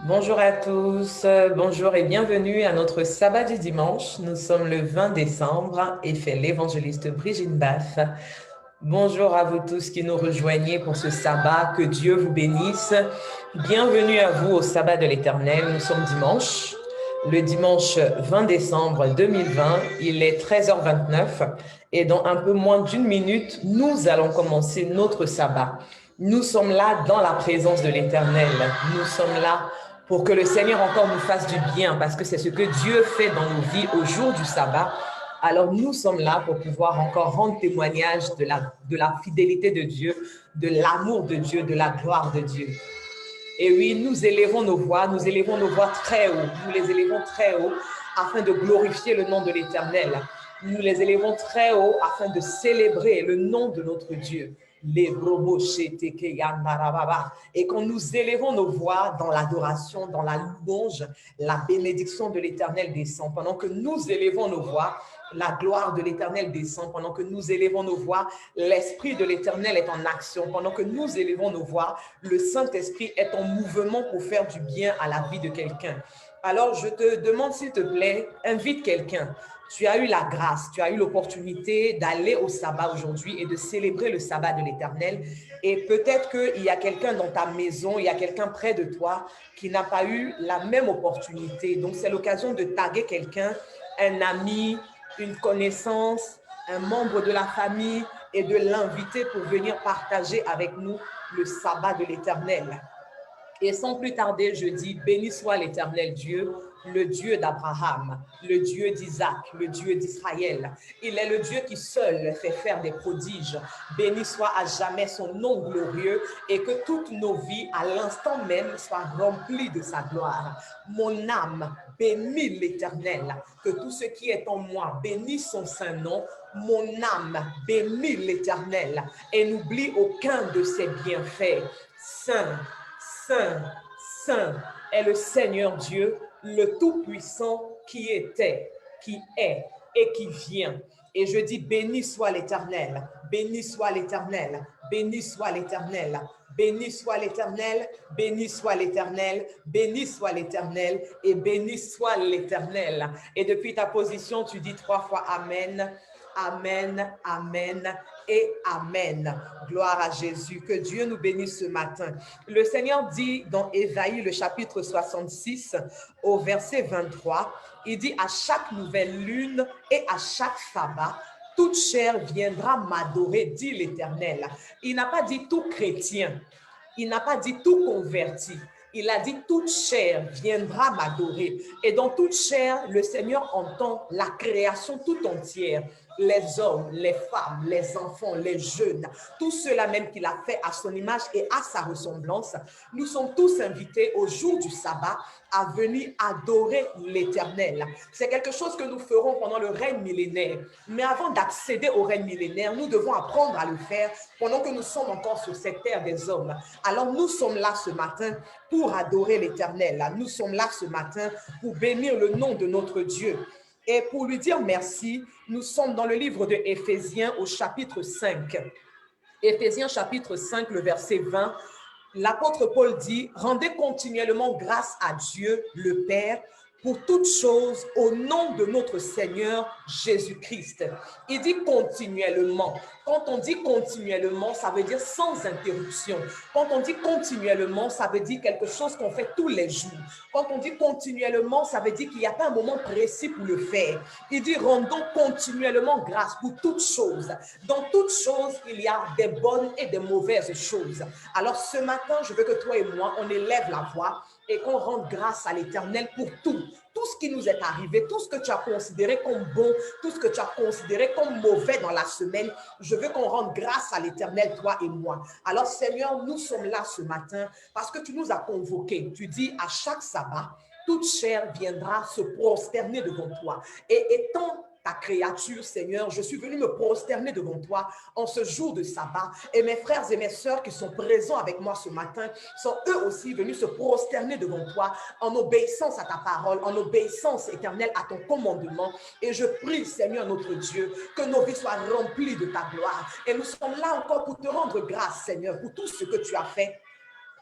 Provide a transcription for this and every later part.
Bonjour à tous, bonjour et bienvenue à notre sabbat du dimanche. Nous sommes le 20 décembre et fait l'évangéliste Brigitte Baff. Bonjour à vous tous qui nous rejoignez pour ce sabbat, que Dieu vous bénisse. Bienvenue à vous au sabbat de l'Éternel. Nous sommes dimanche, le dimanche 20 décembre 2020, il est 13h29 et dans un peu moins d'une minute, nous allons commencer notre sabbat. Nous sommes là dans la présence de l'Éternel. Nous sommes là pour que le Seigneur encore nous fasse du bien, parce que c'est ce que Dieu fait dans nos vies au jour du sabbat. Alors nous sommes là pour pouvoir encore rendre témoignage de la fidélité de Dieu, de l'amour de Dieu, de la gloire de Dieu. Et oui, nous élevons nos voix très haut, nous les élevons très haut afin de glorifier le nom de l'Éternel. Nous les élevons très haut afin de célébrer le nom de notre Dieu. Et quand nous élevons nos voix dans l'adoration, dans la louange, la bénédiction de l'Éternel descend. Pendant que nous élevons nos voix, la gloire de l'Éternel descend. Pendant que nous élevons nos voix, l'Esprit de l'Éternel est en action. Pendant que nous élevons nos voix, le Saint-Esprit est en mouvement pour faire du bien à la vie de quelqu'un. Alors, je te demande, s'il te plaît, invite quelqu'un. Tu as eu la grâce, tu as eu l'opportunité d'aller au sabbat aujourd'hui et de célébrer le sabbat de l'Éternel. Et peut-être qu'il y a quelqu'un dans ta maison, il y a quelqu'un près de toi qui n'a pas eu la même opportunité. Donc, c'est l'occasion de taguer quelqu'un, un ami, une connaissance, un membre de la famille et de l'inviter pour venir partager avec nous le sabbat de l'Éternel. Et sans plus tarder, je dis, béni soit l'Éternel Dieu, le Dieu d'Abraham, le Dieu d'Isaac, le Dieu d'Israël. Il est le Dieu qui seul fait faire des prodiges. Béni soit à jamais son nom glorieux et que toutes nos vies, à l'instant même, soient remplies de sa gloire. Mon âme bénit l'Éternel, que tout ce qui est en moi bénisse son saint nom. Mon âme bénit l'Éternel et n'oublie aucun de ses bienfaits. Saint, Saint, Saint est le Seigneur Dieu, le Tout-Puissant qui était, qui est et qui vient. Et je dis, béni soit l'Éternel, béni soit l'Éternel, béni soit l'Éternel, béni soit l'Éternel, béni soit l'Éternel, béni soit l'Éternel et béni soit l'Éternel. Et depuis ta position, tu dis 3 fois Amen. Amen, Amen et Amen. Gloire à Jésus. Que Dieu nous bénisse ce matin. Le Seigneur dit dans Ésaïe, le chapitre 66, au verset 23, il dit, à chaque nouvelle lune et à chaque sabbat, toute chair viendra m'adorer, dit l'Éternel. Il n'a pas dit tout chrétien. Il n'a pas dit tout converti. Il a dit toute chair viendra m'adorer. Et dans toute chair, le Seigneur entend la création tout entière. Les hommes, les femmes, les enfants, les jeunes, tout cela même qu'il a fait à son image et à sa ressemblance. Nous sommes tous invités au jour du sabbat à venir adorer l'Éternel. C'est quelque chose que nous ferons pendant le règne millénaire. Mais avant d'accéder au règne millénaire, nous devons apprendre à le faire pendant que nous sommes encore sur cette terre des hommes. Alors nous sommes là ce matin pour adorer l'Éternel. Nous sommes là ce matin pour bénir le nom de notre Dieu. Et pour lui dire merci, nous sommes dans le livre de Éphésiens au chapitre 5. Éphésiens chapitre 5, le verset 20. L'apôtre Paul dit, rendez continuellement grâce à Dieu, le Père, pour toutes choses au nom de notre Seigneur Jésus-Christ. Il dit continuellement. Quand on dit continuellement, ça veut dire sans interruption. Quand on dit continuellement, ça veut dire quelque chose qu'on fait tous les jours. Quand on dit continuellement, ça veut dire qu'il n'y a pas un moment précis pour le faire. Il dit rendons continuellement grâce pour toutes choses. Dans toutes choses, il y a des bonnes et des mauvaises choses. Alors ce matin, je veux que toi et moi, on élève la voix et qu'on rende grâce à l'Éternel pour tout. Tout ce qui nous est arrivé, tout ce que tu as considéré comme bon, tout ce que tu as considéré comme mauvais dans la semaine, je veux qu'on rende grâce à l'Éternel, toi et moi. Alors Seigneur, nous sommes là ce matin parce que tu nous as convoqués. Tu dis à chaque sabbat, toute chair viendra se prosterner devant toi. Et étant ta créature, Seigneur, je suis venu me prosterner devant toi en ce jour de sabbat. Et mes frères et mes sœurs qui sont présents avec moi ce matin sont eux aussi venus se prosterner devant toi en obéissance à ta parole, en obéissance éternelle à ton commandement. Et je prie, Seigneur notre Dieu, que nos vies soient remplies de ta gloire. Et nous sommes là encore pour te rendre grâce, Seigneur, pour tout ce que tu as fait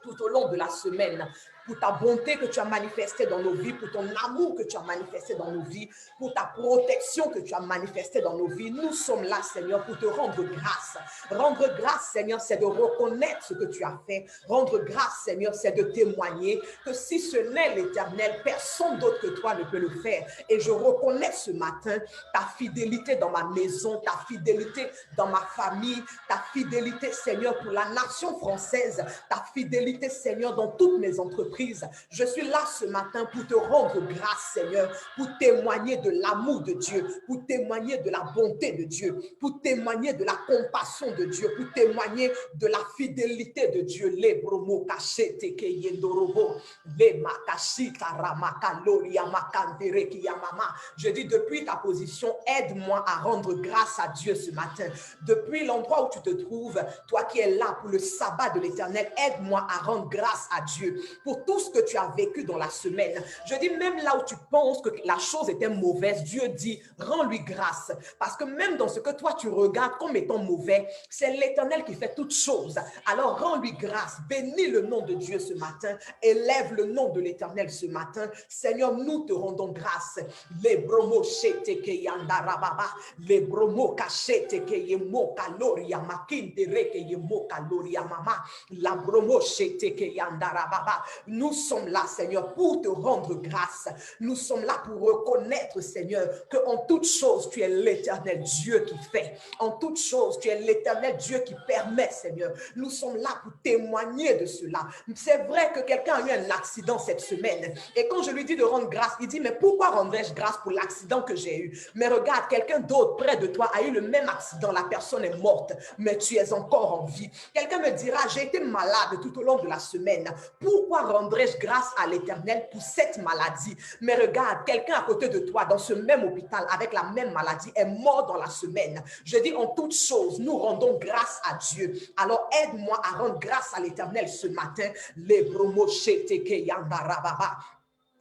tout au long de la semaine. pour ta bonté que tu as manifestée dans nos vies, pour ton amour que tu as manifesté dans nos vies, pour ta protection que tu as manifestée dans nos vies. Nous sommes là, Seigneur, pour te rendre grâce. Rendre grâce, Seigneur, c'est de reconnaître ce que tu as fait. Rendre grâce, Seigneur, c'est de témoigner que si ce n'est l'Éternel, personne d'autre que toi ne peut le faire. Et je reconnais ce matin ta fidélité dans ma maison, ta fidélité dans ma famille, ta fidélité, Seigneur, pour la nation française, ta fidélité, Seigneur, dans toutes mes entreprises. Je suis là ce matin pour te rendre grâce, Seigneur, pour témoigner de l'amour de Dieu, pour témoigner de la bonté de Dieu, pour témoigner de la compassion de Dieu, pour témoigner de la fidélité de Dieu. Les bromo cachete ke yendorobo, les makashita ramakalori yamakandere ki yamama. Je dis depuis ta position, aide-moi à rendre grâce à Dieu ce matin. Depuis l'endroit où tu te trouves, toi qui es là pour le sabbat de l'Éternel, aide-moi à rendre grâce à Dieu pour tout ce que tu as vécu dans la semaine. Je dis même là où tu penses que la chose était mauvaise, Dieu dit, rends-lui grâce. Parce que même dans ce que toi tu regardes comme étant mauvais, c'est l'Éternel qui fait toutes choses. Alors rends-lui grâce, bénis le nom de Dieu ce matin, élève le nom de l'Éternel ce matin. Seigneur, nous te rendons grâce. Les bromo shete ke yandarababa, les bromo kachete ke yemo kaloria makinde reke yemo kaloria mama, la bromo shete ke yandarababa. Nous sommes là, Seigneur, pour te rendre grâce. Nous sommes là pour reconnaître, Seigneur, que en toute chose, tu es l'Éternel Dieu qui fait. En toute chose, tu es l'Éternel Dieu qui permet, Seigneur. Nous sommes là pour témoigner de cela. C'est vrai que quelqu'un a eu un accident cette semaine. Et quand je lui dis de rendre grâce, il dit, mais pourquoi rendrais-je grâce pour l'accident que j'ai eu? Mais regarde, quelqu'un d'autre près de toi a eu le même accident. La personne est morte, mais tu es encore en vie. Quelqu'un me dira, j'ai été malade tout au long de la semaine. Pourquoi rendrais-je grâce à l'Éternel pour cette maladie? Mais regarde, quelqu'un à côté de toi, dans ce même hôpital, avec la même maladie, est mort dans la semaine. Je dis, en toute chose, nous rendons grâce à Dieu. Alors aide-moi à rendre grâce à l'Éternel ce matin. Les bromo shete ke yandarababa.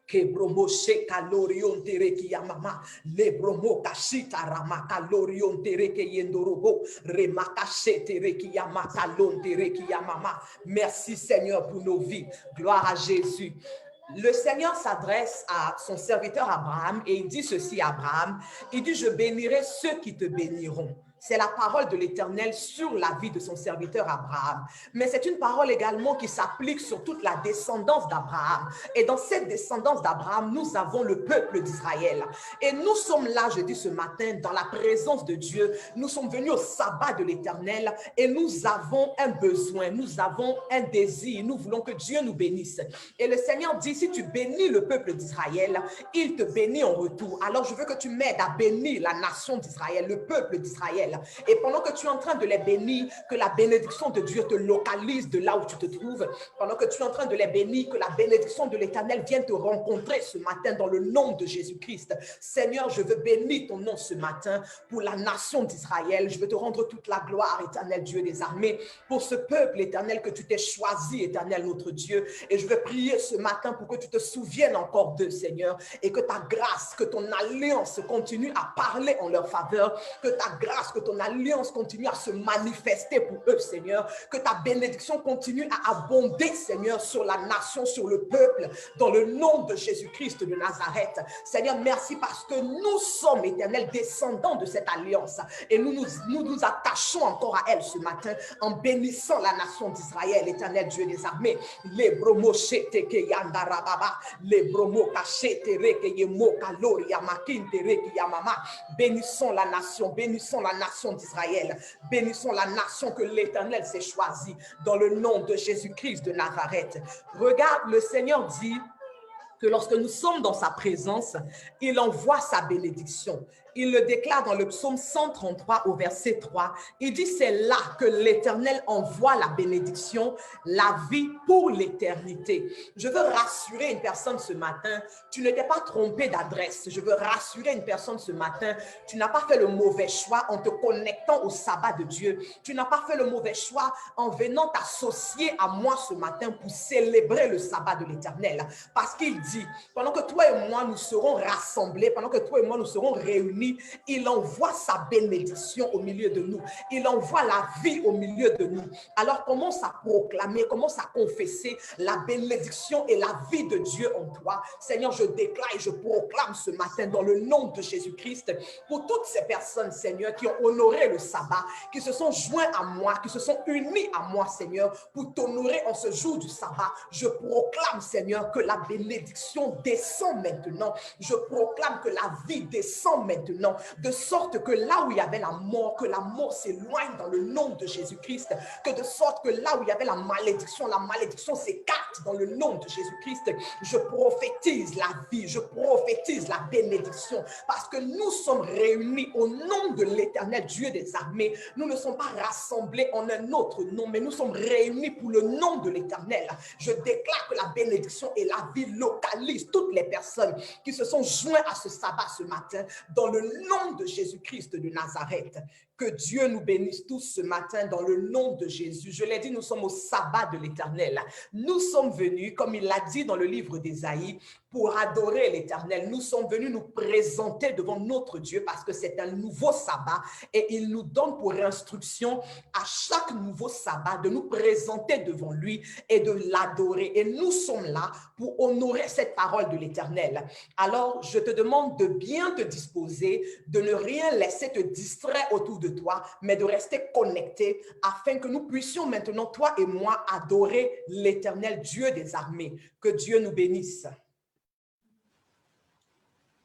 Que bromo sheka lorion tere ki yamama, le bromo kashita ramaka lorion tere ki yendorobo, remaka tere ki yamaka lon tere ki yamama. Merci Seigneur pour nos vies. Gloire à Jésus. Le Seigneur s'adresse à son serviteur Abraham et il dit ceci à Abraham. Il dit, je bénirai ceux qui te béniront. C'est la parole de l'Éternel sur la vie de son serviteur Abraham. Mais c'est une parole également qui s'applique sur toute la descendance d'Abraham. Et dans cette descendance d'Abraham, nous avons le peuple d'Israël. Et nous sommes là, je dis ce matin, dans la présence de Dieu. Nous sommes venus au sabbat de l'Éternel et nous avons un besoin, nous avons un désir. Nous voulons que Dieu nous bénisse. Et le Seigneur dit, si tu bénis le peuple d'Israël, il te bénit en retour. Alors je veux que tu m'aides à bénir la nation d'Israël, le peuple d'Israël. Et pendant que tu es en train de les bénir, que la bénédiction de Dieu te localise de là où tu te trouves. Pendant que tu es en train de les bénir, que la bénédiction de l'Éternel vienne te rencontrer ce matin dans le nom de Jésus-Christ. Seigneur, je veux bénir ton nom ce matin pour la nation d'Israël. Je veux te rendre toute la gloire, Éternel Dieu des armées, pour ce peuple, Éternel, que tu t'es choisi, Éternel notre Dieu. Et je veux prier ce matin pour que tu te souviennes encore d'eux, Seigneur, et que ta grâce, que ton alliance continue à parler en leur faveur, que ta grâce, que ton alliance continue à se manifester pour eux, Seigneur, que ta bénédiction continue à abonder, Seigneur, sur la nation, sur le peuple, dans le nom de Jésus-Christ de Nazareth. Seigneur, merci parce que nous sommes, Éternel, descendants de cette alliance et nous nous attachons encore à elle ce matin en bénissant la nation d'Israël, Éternel Dieu des armées. Les bromo shete ke yandarababa, les bromo kachete reke yemo kalori yamakinte reke yamama. Bénissons la nation d'Israël. Bénissons la nation que l'Éternel s'est choisie dans le nom de Jésus-Christ de Nazareth. Regarde, le Seigneur dit que lorsque nous sommes dans sa présence, il envoie sa bénédiction. Il le déclare dans le psaume 133 au verset 3. Il dit, c'est là que l'Éternel envoie la bénédiction, la vie pour l'éternité. Je veux rassurer une personne ce matin, tu ne t'es pas trompé d'adresse. Je veux rassurer une personne ce matin, tu n'as pas fait le mauvais choix en te connectant au sabbat de Dieu. Tu n'as pas fait le mauvais choix en venant t'associer à moi ce matin pour célébrer le sabbat de l'Éternel. Parce qu'il dit, pendant que toi et moi nous serons rassemblés, pendant que toi et moi nous serons réunis réunis, il envoie sa bénédiction au milieu de nous. Il envoie la vie au milieu de nous. Alors commence à proclamer, commence à confesser la bénédiction et la vie de Dieu en toi. Seigneur, je déclare et je proclame ce matin dans le nom de Jésus-Christ pour toutes ces personnes, Seigneur, qui ont honoré le sabbat, qui se sont joints à moi, qui se sont unis à moi, Seigneur, pour t'honorer en ce jour du sabbat. Je proclame, Seigneur, que la bénédiction descend maintenant. Je proclame que la vie descend maintenant, de sorte que là où il y avait la mort, que la mort s'éloigne dans le nom de Jésus-Christ, que de sorte que là où il y avait la malédiction s'écarte dans le nom de Jésus-Christ. Je prophétise la vie, je prophétise la bénédiction, parce que nous sommes réunis au nom de l'Éternel Dieu des armées. Nous ne sommes pas rassemblés en un autre nom, mais nous sommes réunis pour le nom de l'Éternel. Je déclare que la bénédiction et la vie localisent toutes les personnes qui se sont joints à ce sabbat ce matin, dans le nom de Jésus-Christ de Nazareth. Que Dieu nous bénisse tous ce matin dans le nom de Jésus. Je l'ai dit, nous sommes au sabbat de l'Éternel. Nous sommes venus, comme il l'a dit dans le livre d'Ésaïe, pour adorer l'Éternel. Nous sommes venus nous présenter devant notre Dieu parce que c'est un nouveau sabbat et il nous donne pour instruction à chaque nouveau sabbat de nous présenter devant lui et de l'adorer. Et nous sommes là pour honorer cette parole de l'Éternel. Alors, je te demande de bien te disposer, de ne rien laisser te distraire autour de toi, mais de rester connecté afin que nous puissions maintenant, toi et moi, adorer l'Éternel Dieu des armées. Que Dieu nous bénisse.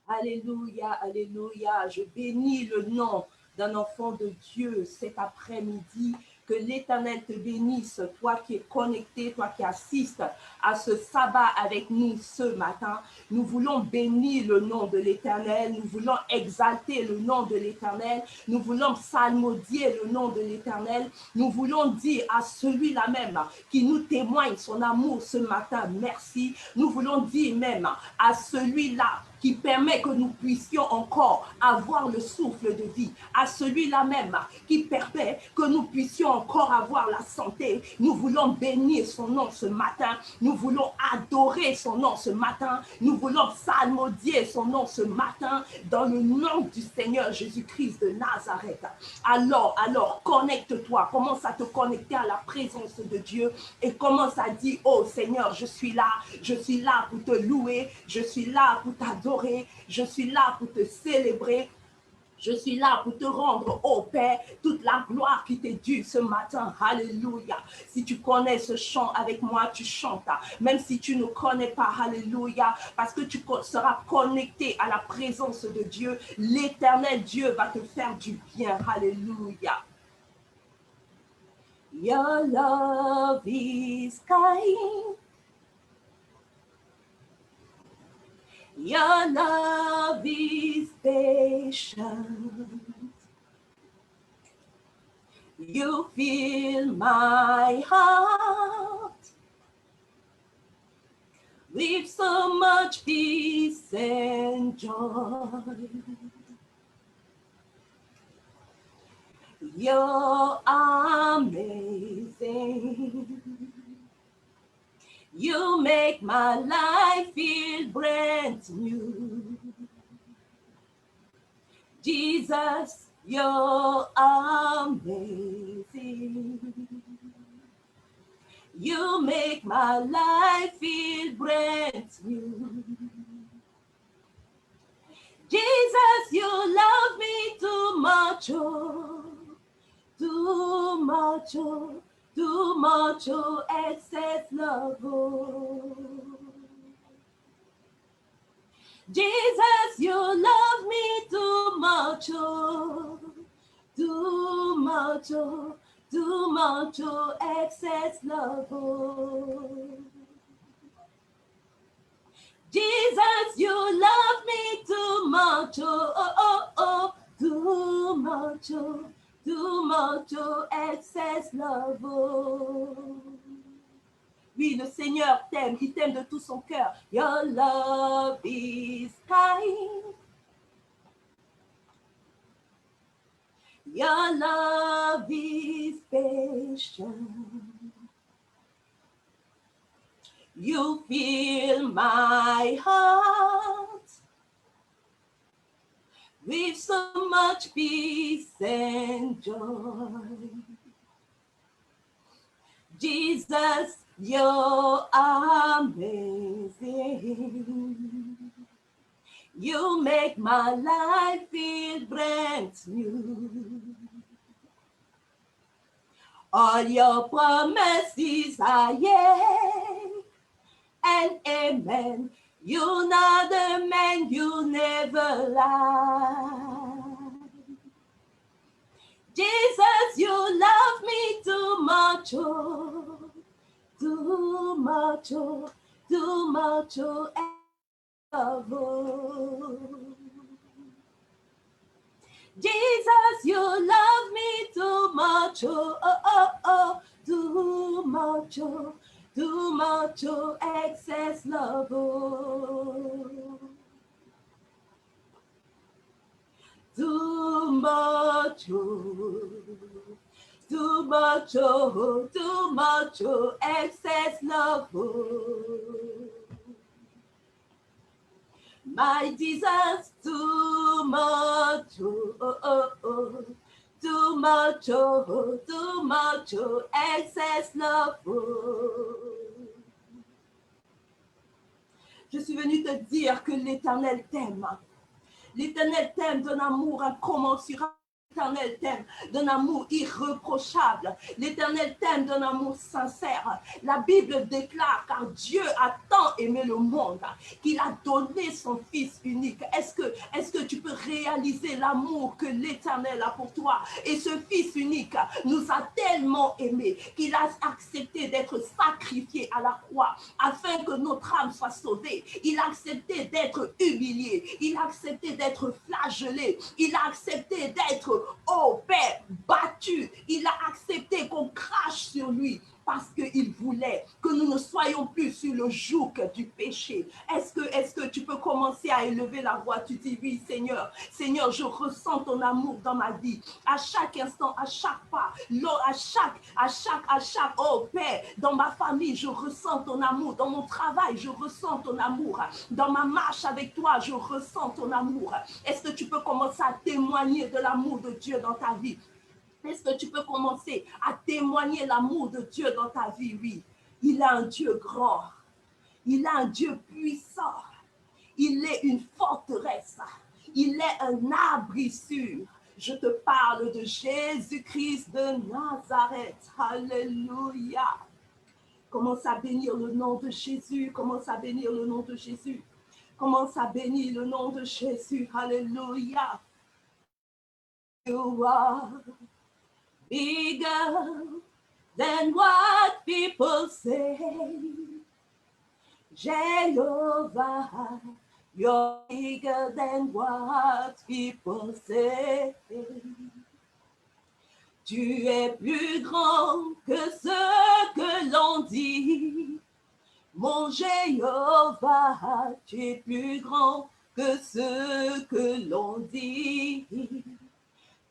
Alléluia, alléluia. Je bénis le nom d'un enfant de Dieu cet après-midi. Que l'Éternel te bénisse, toi qui es connecté, toi qui assistes à ce sabbat avec nous ce matin. Nous voulons bénir le nom de l'Éternel, nous voulons exalter le nom de l'Éternel, nous voulons psalmodier le nom de l'Éternel, nous voulons dire à celui-là même qui nous témoigne son amour ce matin, merci. Nous voulons dire même à celui-là qui permet que nous puissions encore avoir le souffle de vie, à celui-là même qui permet que nous puissions encore avoir la santé. Nous voulons bénir son nom ce matin, nous voulons adorer son nom ce matin, nous voulons psalmodier son nom ce matin dans le nom du Seigneur Jésus-Christ de Nazareth. Alors, connecte-toi, commence à te connecter à la présence de Dieu et commence à dire, oh Seigneur, je suis là pour te louer, je suis là pour t'adorer, je suis là pour te célébrer. Je suis là pour te rendre, ô Père, toute la gloire qui t'est due ce matin. Alléluia. Si tu connais ce chant avec moi, tu chantes. Même si tu ne connais pas, alléluia, parce que tu seras connecté à la présence de Dieu, l'Éternel Dieu va te faire du bien. Alléluia. Your love is kind. Your love is patient. You fill my heart with so much peace and joy. You're amazing. You make my life feel brand new. Jesus, you're amazing. You make my life feel brand new. Jesus, you love me too much, oh, too much, oh. Too much, oh, excess love, oh. Jesus, you love me too much, oh. Too much, oh. Too much, oh, excess love, oh. Jesus, you love me too much, oh, oh, oh, oh. Too much, oh. Too much, oh, excess love, oh. Oui, le Seigneur t'aime, il t'aime de tout son cœur. Your love is kind. Your love is patient. You fill my heart with so much peace and joy. Jesus, you're amazing. You make my life feel brand new. All your promises are yea and amen. You're not a man, you never lie. Jesus, you love me too much, oh, too much, oh, too much, oh, oh. Jesus, you love me too much, oh, oh, oh, oh, too much, oh, excess love, oh. Too much, oh, too much, oh, too much, oh, excess love, oh. My Jesus, too much, oh, oh, oh, oh. Too much, oh, too much, oh, excess love, oh. Je suis venue te dire que l'Éternel t'aime. L'Éternel t'aime d'un amour incommensurable. L'Éternel t'aime d'un amour irréprochable. L'Éternel t'aime d'un amour sincère. La Bible déclare, car Dieu a tant aimé le monde qu'il a donné son Fils unique. Est-ce que tu peux réaliser l'amour que l'Éternel a pour toi? Et ce Fils unique nous a tellement aimés qu'il a accepté d'être sacrifié à la croix afin que notre âme soit sauvée. Il a accepté d'être humilié. Il a accepté d'être flagellé. Il a accepté d'être, oh Père, battu. Il a accepté qu'on crache sur lui parce qu'il voulait que nous ne soyons plus sur le joug du péché. Est-ce que tu peux commencer à élever la voix? Tu dis oui, Seigneur. Seigneur, je ressens ton amour dans ma vie. À chaque instant, à chaque pas, à chaque, oh Père, dans ma famille, je ressens ton amour. Dans mon travail, je ressens ton amour. Dans ma marche avec toi, je ressens ton amour. Est-ce que tu peux commencer à témoigner de l'amour de Dieu dans ta vie? Est-ce que tu peux commencer à témoigner l'amour de Dieu dans ta vie? Oui, il est un Dieu grand. Il est un Dieu puissant. Il est une forteresse. Il est un abri sûr. Je te parle de Jésus-Christ de Nazareth. Alléluia. Commence à bénir le nom de Jésus. Commence à bénir le nom de Jésus. Commence à bénir le nom de Jésus. Alléluia. You are bigger than what people say. Jehovah, you're bigger than what people say. Tu es plus grand que ce que l'on dit. Mon Jéhovah, tu es plus grand que ce que l'on dit.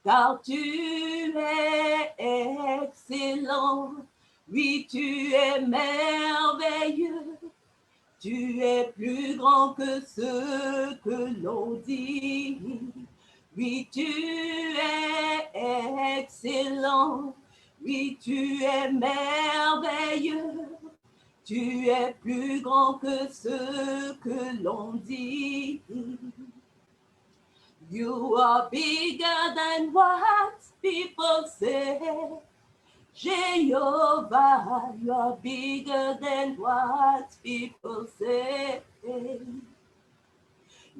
Car tu es excellent, oui, tu es merveilleux. Tu es plus grand que ce que l'on dit. Oui, tu es excellent, oui, tu es merveilleux. Tu es plus grand que ce que l'on dit. You are bigger than what people say. Jehovah, you are bigger than what people say.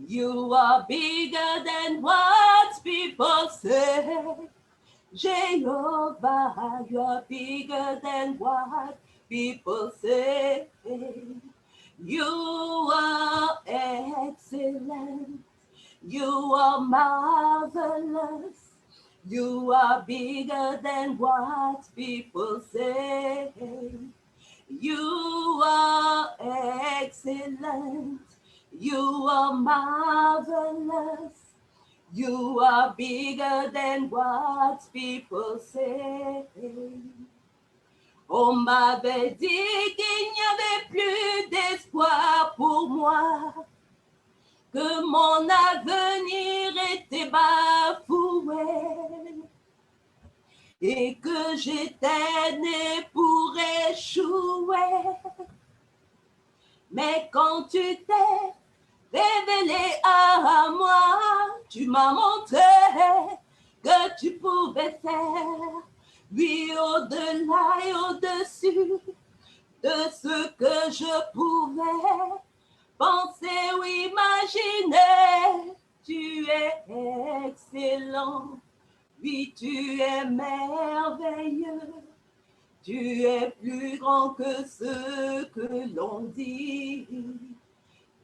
You are bigger than what people say. Jehovah, you are bigger than what people say. You are excellent. You are marvelous. You are bigger than what people say. You are excellent. You are marvelous. You are bigger than what people say. On m'avait dit qu'il n'y avait plus d'espoir pour moi, que mon avenir était et que j'étais né pour échouer. Mais quand tu t'es révélé à moi, tu m'as montré que tu pouvais faire, oui, au-delà et au-dessus de ce que je pouvais penser ou imaginer. Tu es excellent, oui, tu es merveilleux. Tu es plus grand que ce que l'on dit.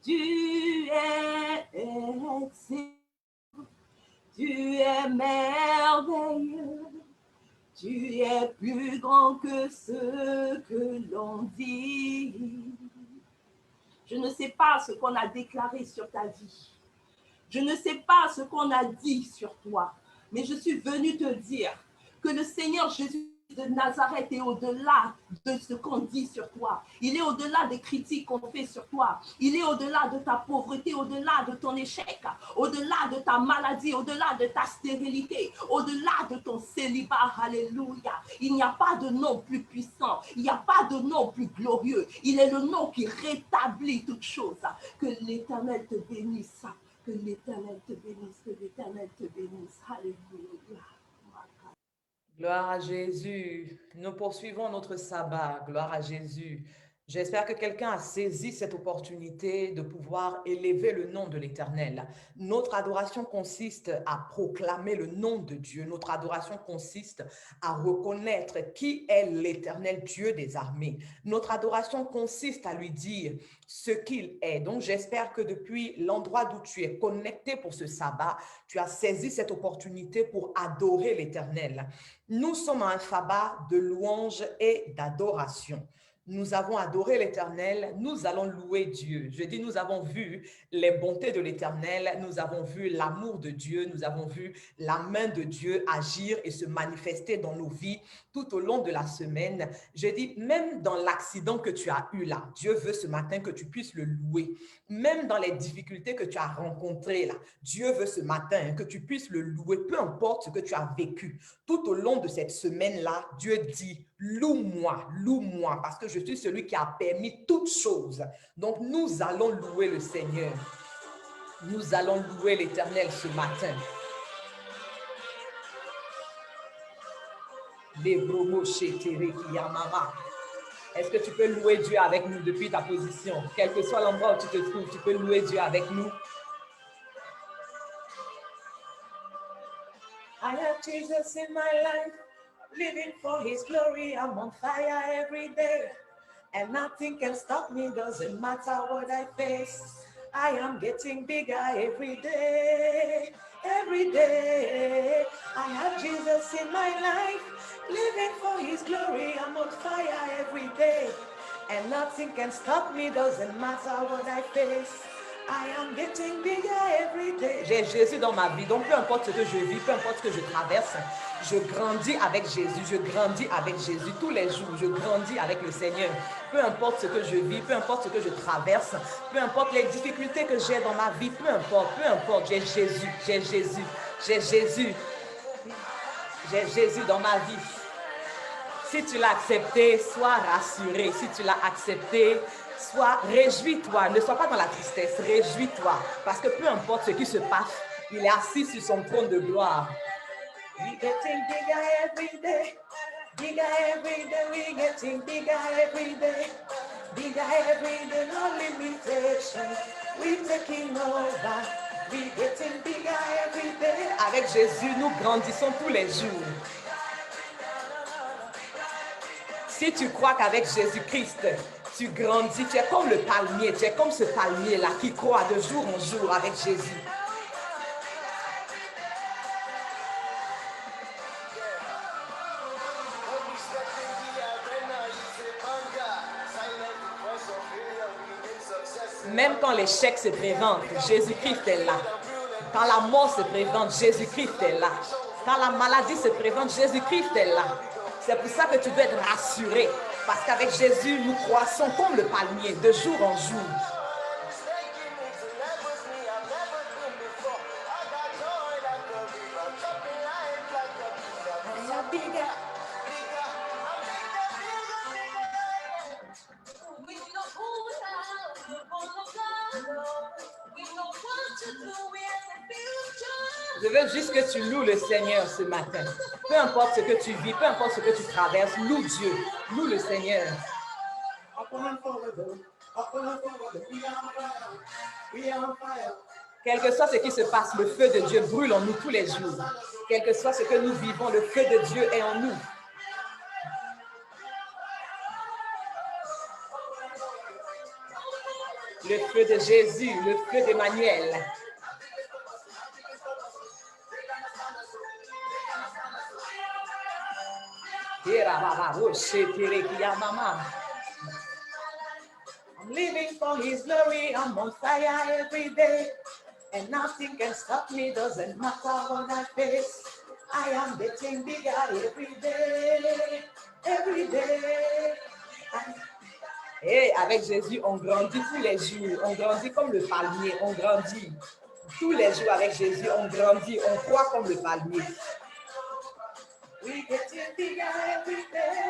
Tu es excellent. Tu es merveilleux. Tu es plus grand que ce que l'on dit. Je ne sais pas ce qu'on a déclaré sur ta vie. Je ne sais pas ce qu'on a dit sur toi, mais je suis venue te dire que le Seigneur Jésus de Nazareth est au-delà de ce qu'on dit sur toi. Il est au-delà des critiques qu'on fait sur toi. Il est au-delà de ta pauvreté, au-delà de ton échec, au-delà de ta maladie, au-delà de ta stérilité, au-delà de ton célibat. Alléluia. Il n'y a pas de nom plus puissant. Il n'y a pas de nom plus glorieux. Il est le nom qui rétablit toutes choses. Que l'Éternel te bénisse. Que l'Éternel te bénisse. Que l'Éternel te bénisse. Alléluia. Gloire à Jésus. Nous poursuivons notre sabbat. Gloire à Jésus. J'espère que quelqu'un a saisi cette opportunité de pouvoir élever le nom de l'Éternel. Notre adoration consiste à proclamer le nom de Dieu. Notre adoration consiste à reconnaître qui est l'Éternel Dieu des armées. Notre adoration consiste à lui dire ce qu'il est. Donc, j'espère que depuis l'endroit d'où tu es connecté pour ce sabbat, tu as saisi cette opportunité pour adorer l'Éternel. Nous sommes à un sabbat de louange et d'adoration. Nous avons adoré l'Éternel, nous allons louer Dieu. Je dis, nous avons vu les bontés de l'Éternel, nous avons vu l'amour de Dieu, nous avons vu la main de Dieu agir et se manifester dans nos vies tout au long de la semaine. Je dis, même dans l'accident que tu as eu là, Dieu veut ce matin que tu puisses le louer. Même dans les difficultés que tu as rencontrées là, Dieu veut ce matin que tu puisses le louer, peu importe ce que tu as vécu. Tout au long de cette semaine-là, Dieu dit, loue-moi, parce que je suis celui qui a permis toutes choses. Donc, nous allons louer le Seigneur. Nous allons louer l'Éternel ce matin. Est-ce que tu peux louer Dieu avec nous depuis ta position? Quel que soit l'endroit où tu te trouves, tu peux louer Dieu avec nous. I have Jesus in my life, living for his glory. I'm on fire every day, and nothing can stop me, doesn't matter what I face. I am getting bigger every day, every day. I have Jesus in my life, living for his glory. I'm on fire every day, and nothing can stop me, doesn't matter what I face. I am getting bigger every day. J'ai Jésus dans ma vie, donc peu importe ce que je vis, peu importe ce que je traverse, je grandis avec Jésus, je grandis avec Jésus tous les jours, je grandis avec le Seigneur. Peu importe ce que je vis, peu importe ce que je traverse, peu importe les difficultés que j'ai dans ma vie, peu importe, j'ai Jésus, j'ai Jésus, j'ai Jésus, j'ai Jésus dans ma vie. Si tu l'as accepté, sois rassuré. Si tu l'as accepté, réjouis-toi. Ne sois pas dans la tristesse, réjouis-toi. Parce que peu importe ce qui se passe, il est assis sur son trône de gloire. We getting bigger every day. Bigger every day, we getting bigger every day. Bigger every day, no limitation. We taking over. We getting bigger every day. Avec Jésus, nous grandissons tous les jours. Si tu crois qu'avec Jésus-Christ, tu grandis, tu es comme le palmier, tu es comme ce palmier-là qui croît de jour en jour avec Jésus. Même quand l'échec se présente, Jésus-Christ est là. Quand la mort se présente, Jésus-Christ est là. Quand la maladie se présente, Jésus-Christ est là. C'est pour ça que tu dois être rassuré. Parce qu'avec Jésus, nous croissons comme le palmier, de jour en jour. I am bigger Je veux juste que tu loues le Seigneur ce matin. Peu importe ce que tu vis, peu importe ce que tu traverses, loue Dieu, loue le Seigneur. Quel que soit ce qui se passe, le feu de Dieu brûle en nous tous les jours. Quel que soit ce que nous vivons, le feu de Dieu est en nous. Le feu de Jésus, le feu d'Emmanuel. I'm living for His glory, I'm on fire every day. And nothing can stop me, doesn't matter what I face. I am getting bigger every day, every day. Et avec Jésus, on grandit tous les jours. On grandit comme le palmier, on grandit. Tous les jours avec Jésus, on grandit, on croît comme le palmier. We getting bigger every day.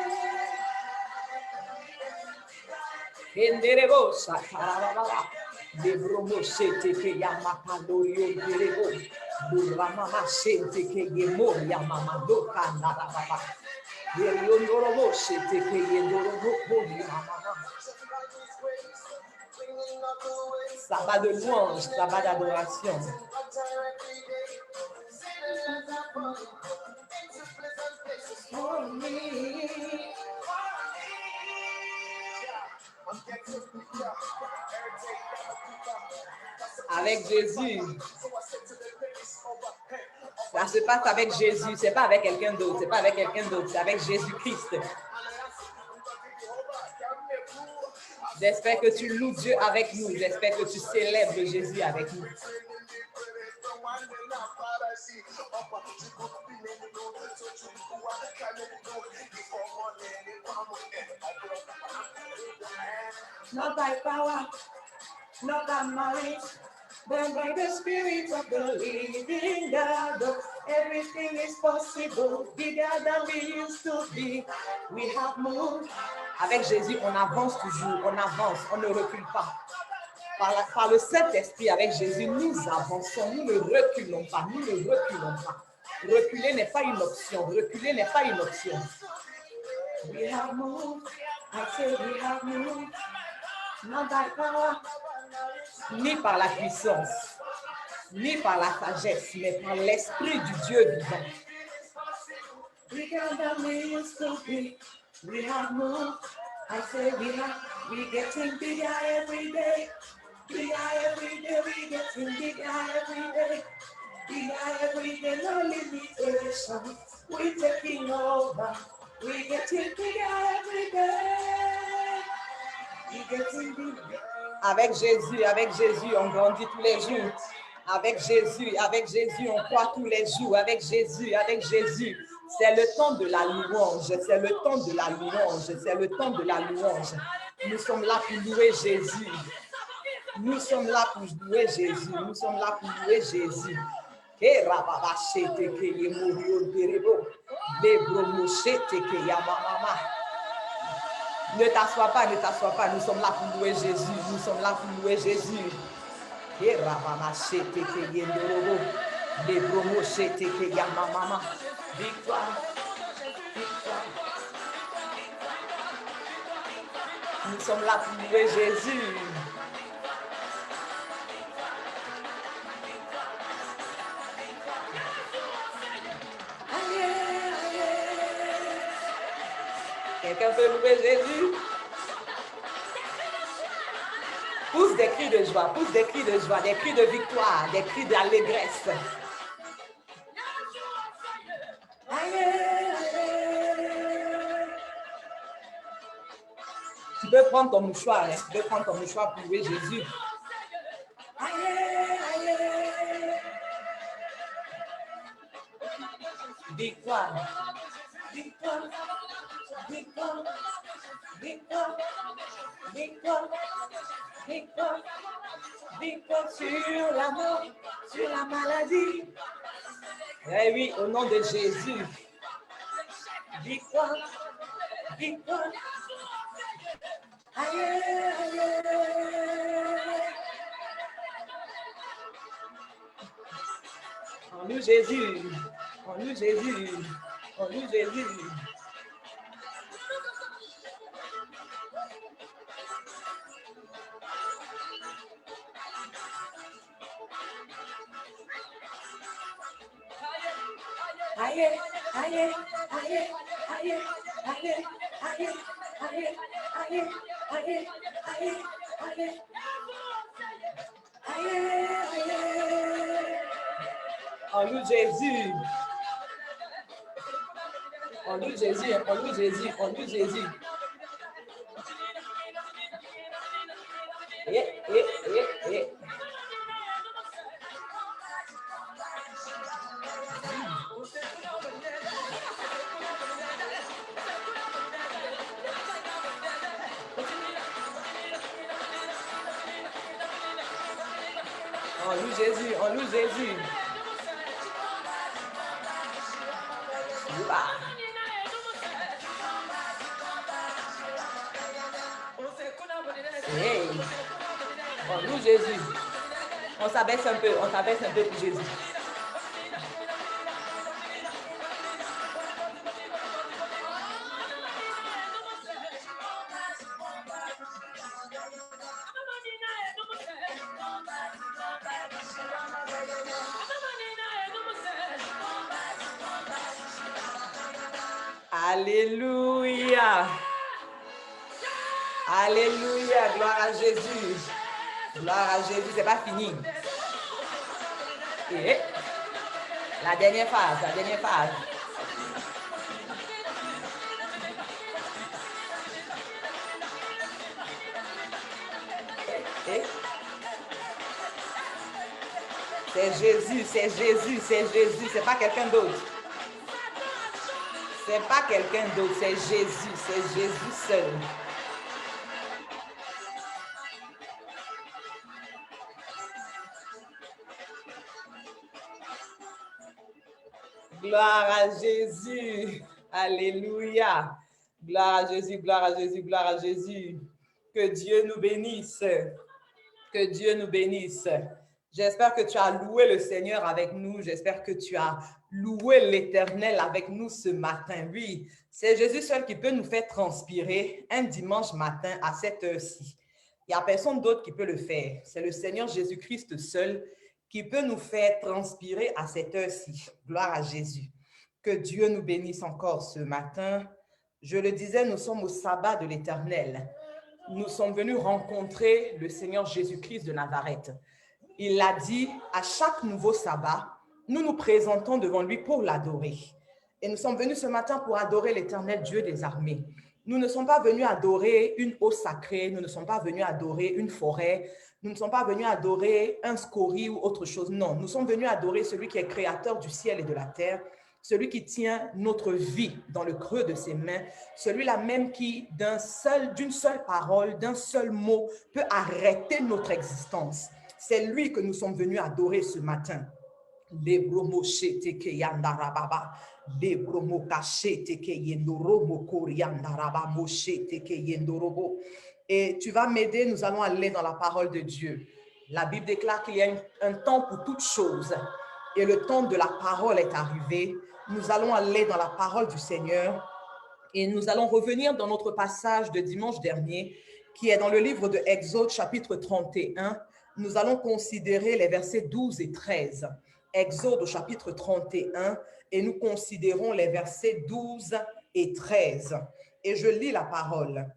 Enderebo satarababa. De bromo sete ke yamakalorio derebo. Burama sete ke yemo yamamado kanarababa. Yeriondorobo sete ke yendorobo yamamama. Sabbat de louange, sabbat d'adoration. Avec Jésus, ça se passe avec Jésus, c'est pas avec quelqu'un d'autre, c'est pas avec quelqu'un d'autre, c'est avec Jésus-Christ. J'espère que tu loues Dieu avec nous, j'espère que tu célèbres Jésus avec nous. Not by power, not by might, but by the Spirit of the living God. Everything is possible, bigger than we used to be. We have moved. Avec Jésus, on avance toujours, on avance, on ne recule pas. Par le Saint-Esprit, avec Jésus, nous avançons, nous ne reculons pas, nous ne reculons pas. Reculer n'est pas une option, reculer n'est pas une option. We have moved, I say we have moved, not by power, ni par la puissance, ni par la sagesse, mais par l'Esprit du Dieu vivant. Bigger than we used to be, we have moved, I say we getting bigger every day. Bigger every day, we getting bigger every day. Bigger every day, no limitation. We taking over. We getting bigger every day. We getting bigger. Avec Jésus, on grandit tous les jours. Avec Jésus, on croit tous les jours. Avec Jésus, c'est le temps de la louange. C'est le temps de la louange. C'est le temps de la louange. Nous sommes là pour louer Jésus. Nous sommes là pour louer Jésus. Nous sommes là pour louer Jésus. Ne t'assois pas, ne t'assois pas. Nous sommes là pour louer Jésus. Nous sommes là pour louer Jésus. Victoire. Nous sommes là pour louer Jésus. Quelqu'un peut louer Jésus? Pousse des cris de joie, pousse des cris de joie, des cris de victoire, des cris d'allégresse. Tu peux prendre ton mouchoir, hein? Tu peux prendre ton mouchoir pour louer Jésus. Victoire, victoire, victoire, victoire, victoire, victoire, victoire sur la mort, sur la maladie. Eh oui, au nom de Jésus. Victoire, victoire. Aïe, aïe. En nous, Jésus. En nous, Jésus. En nous, Jésus. Aïe, aïe, aïe, aïe, aïe, aïe, aïe, aïe, aïe, aïe, aïe, aïe. En nous Jésus. En nous Jésus, en nous Jésus, en nous Jésus. Eh. En nous Jésus, en nous Jésus. Hey. En nous Jésus. On s'abaisse un peu pour Jésus. Alléluia. Alléluia. Gloire à Jésus. Gloire à Jésus. C'est pas fini. Et la dernière phase, la dernière phase. Et c'est Jésus, c'est Jésus, c'est Jésus. C'est pas quelqu'un d'autre. C'est pas quelqu'un d'autre, c'est Jésus seul. Gloire à Jésus. Alléluia. Gloire à Jésus, gloire à Jésus, gloire à Jésus. Que Dieu nous bénisse. Que Dieu nous bénisse. J'espère que tu as loué le Seigneur avec nous. J'espère que tu as loué l'Éternel avec nous ce matin. Oui, c'est Jésus seul qui peut nous faire transpirer un dimanche matin à cette heure-ci. Il n'y a personne d'autre qui peut le faire. C'est le Seigneur Jésus-Christ seul qui peut nous faire transpirer à cette heure-ci. Gloire à Jésus. Que Dieu nous bénisse encore ce matin. Je le disais, nous sommes au sabbat de l'Éternel. Nous sommes venus rencontrer le Seigneur Jésus-Christ de Nazareth. Il l'a dit, à chaque nouveau sabbat, nous nous présentons devant lui pour l'adorer. Et nous sommes venus ce matin pour adorer l'Éternel Dieu des armées. Nous ne sommes pas venus adorer une eau sacrée, nous ne sommes pas venus adorer une forêt, nous ne sommes pas venus adorer un scorie ou autre chose. Non, nous sommes venus adorer celui qui est créateur du ciel et de la terre, celui qui tient notre vie dans le creux de ses mains, celui-là même qui, d'une seule parole, d'un seul mot, peut arrêter notre existence. C'est lui que nous sommes venus adorer ce matin. Et tu vas m'aider, nous allons aller dans la parole de Dieu. La Bible déclare qu'il y a un temps pour toutes choses et le temps de la parole est arrivé. Nous allons aller dans la parole du Seigneur et nous allons revenir dans notre passage de dimanche dernier qui est dans le livre de Exode chapitre 31. Nous allons considérer les versets 12 et 13. Exode au chapitre 31 et nous considérons les versets 12 et 13. Et je lis la parole.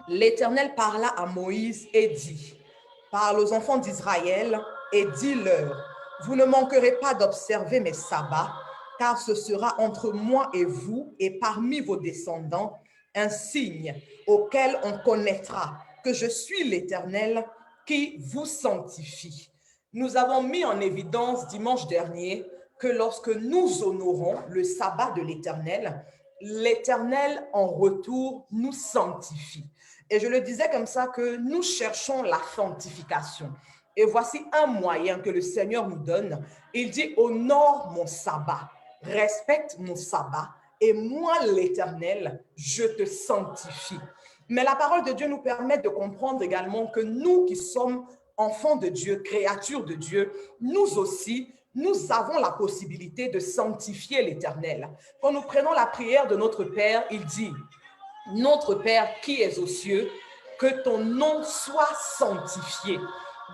L'Éternel parla à Moïse et dit, « Parle aux enfants d'Israël et dis-leur, vous ne manquerez pas d'observer mes sabbats, car ce sera entre moi et vous et parmi vos descendants un signe auquel on connaîtra que je suis l'Éternel qui vous sanctifie. » Nous avons mis en évidence dimanche dernier que lorsque nous honorons le sabbat de l'Éternel, l'Éternel en retour nous sanctifie. Et je le disais comme ça que nous cherchons la sanctification. Et voici un moyen que le Seigneur nous donne. Il dit, honore mon sabbat, respecte mon sabbat, et moi l'Éternel, je te sanctifie. Mais la parole de Dieu nous permet de comprendre également que nous qui sommes enfants de Dieu, créatures de Dieu, nous aussi, nous avons la possibilité de sanctifier l'Éternel. Quand nous prenons la prière de notre Père, il dit, « Notre Père qui es aux cieux, que ton nom soit sanctifié. »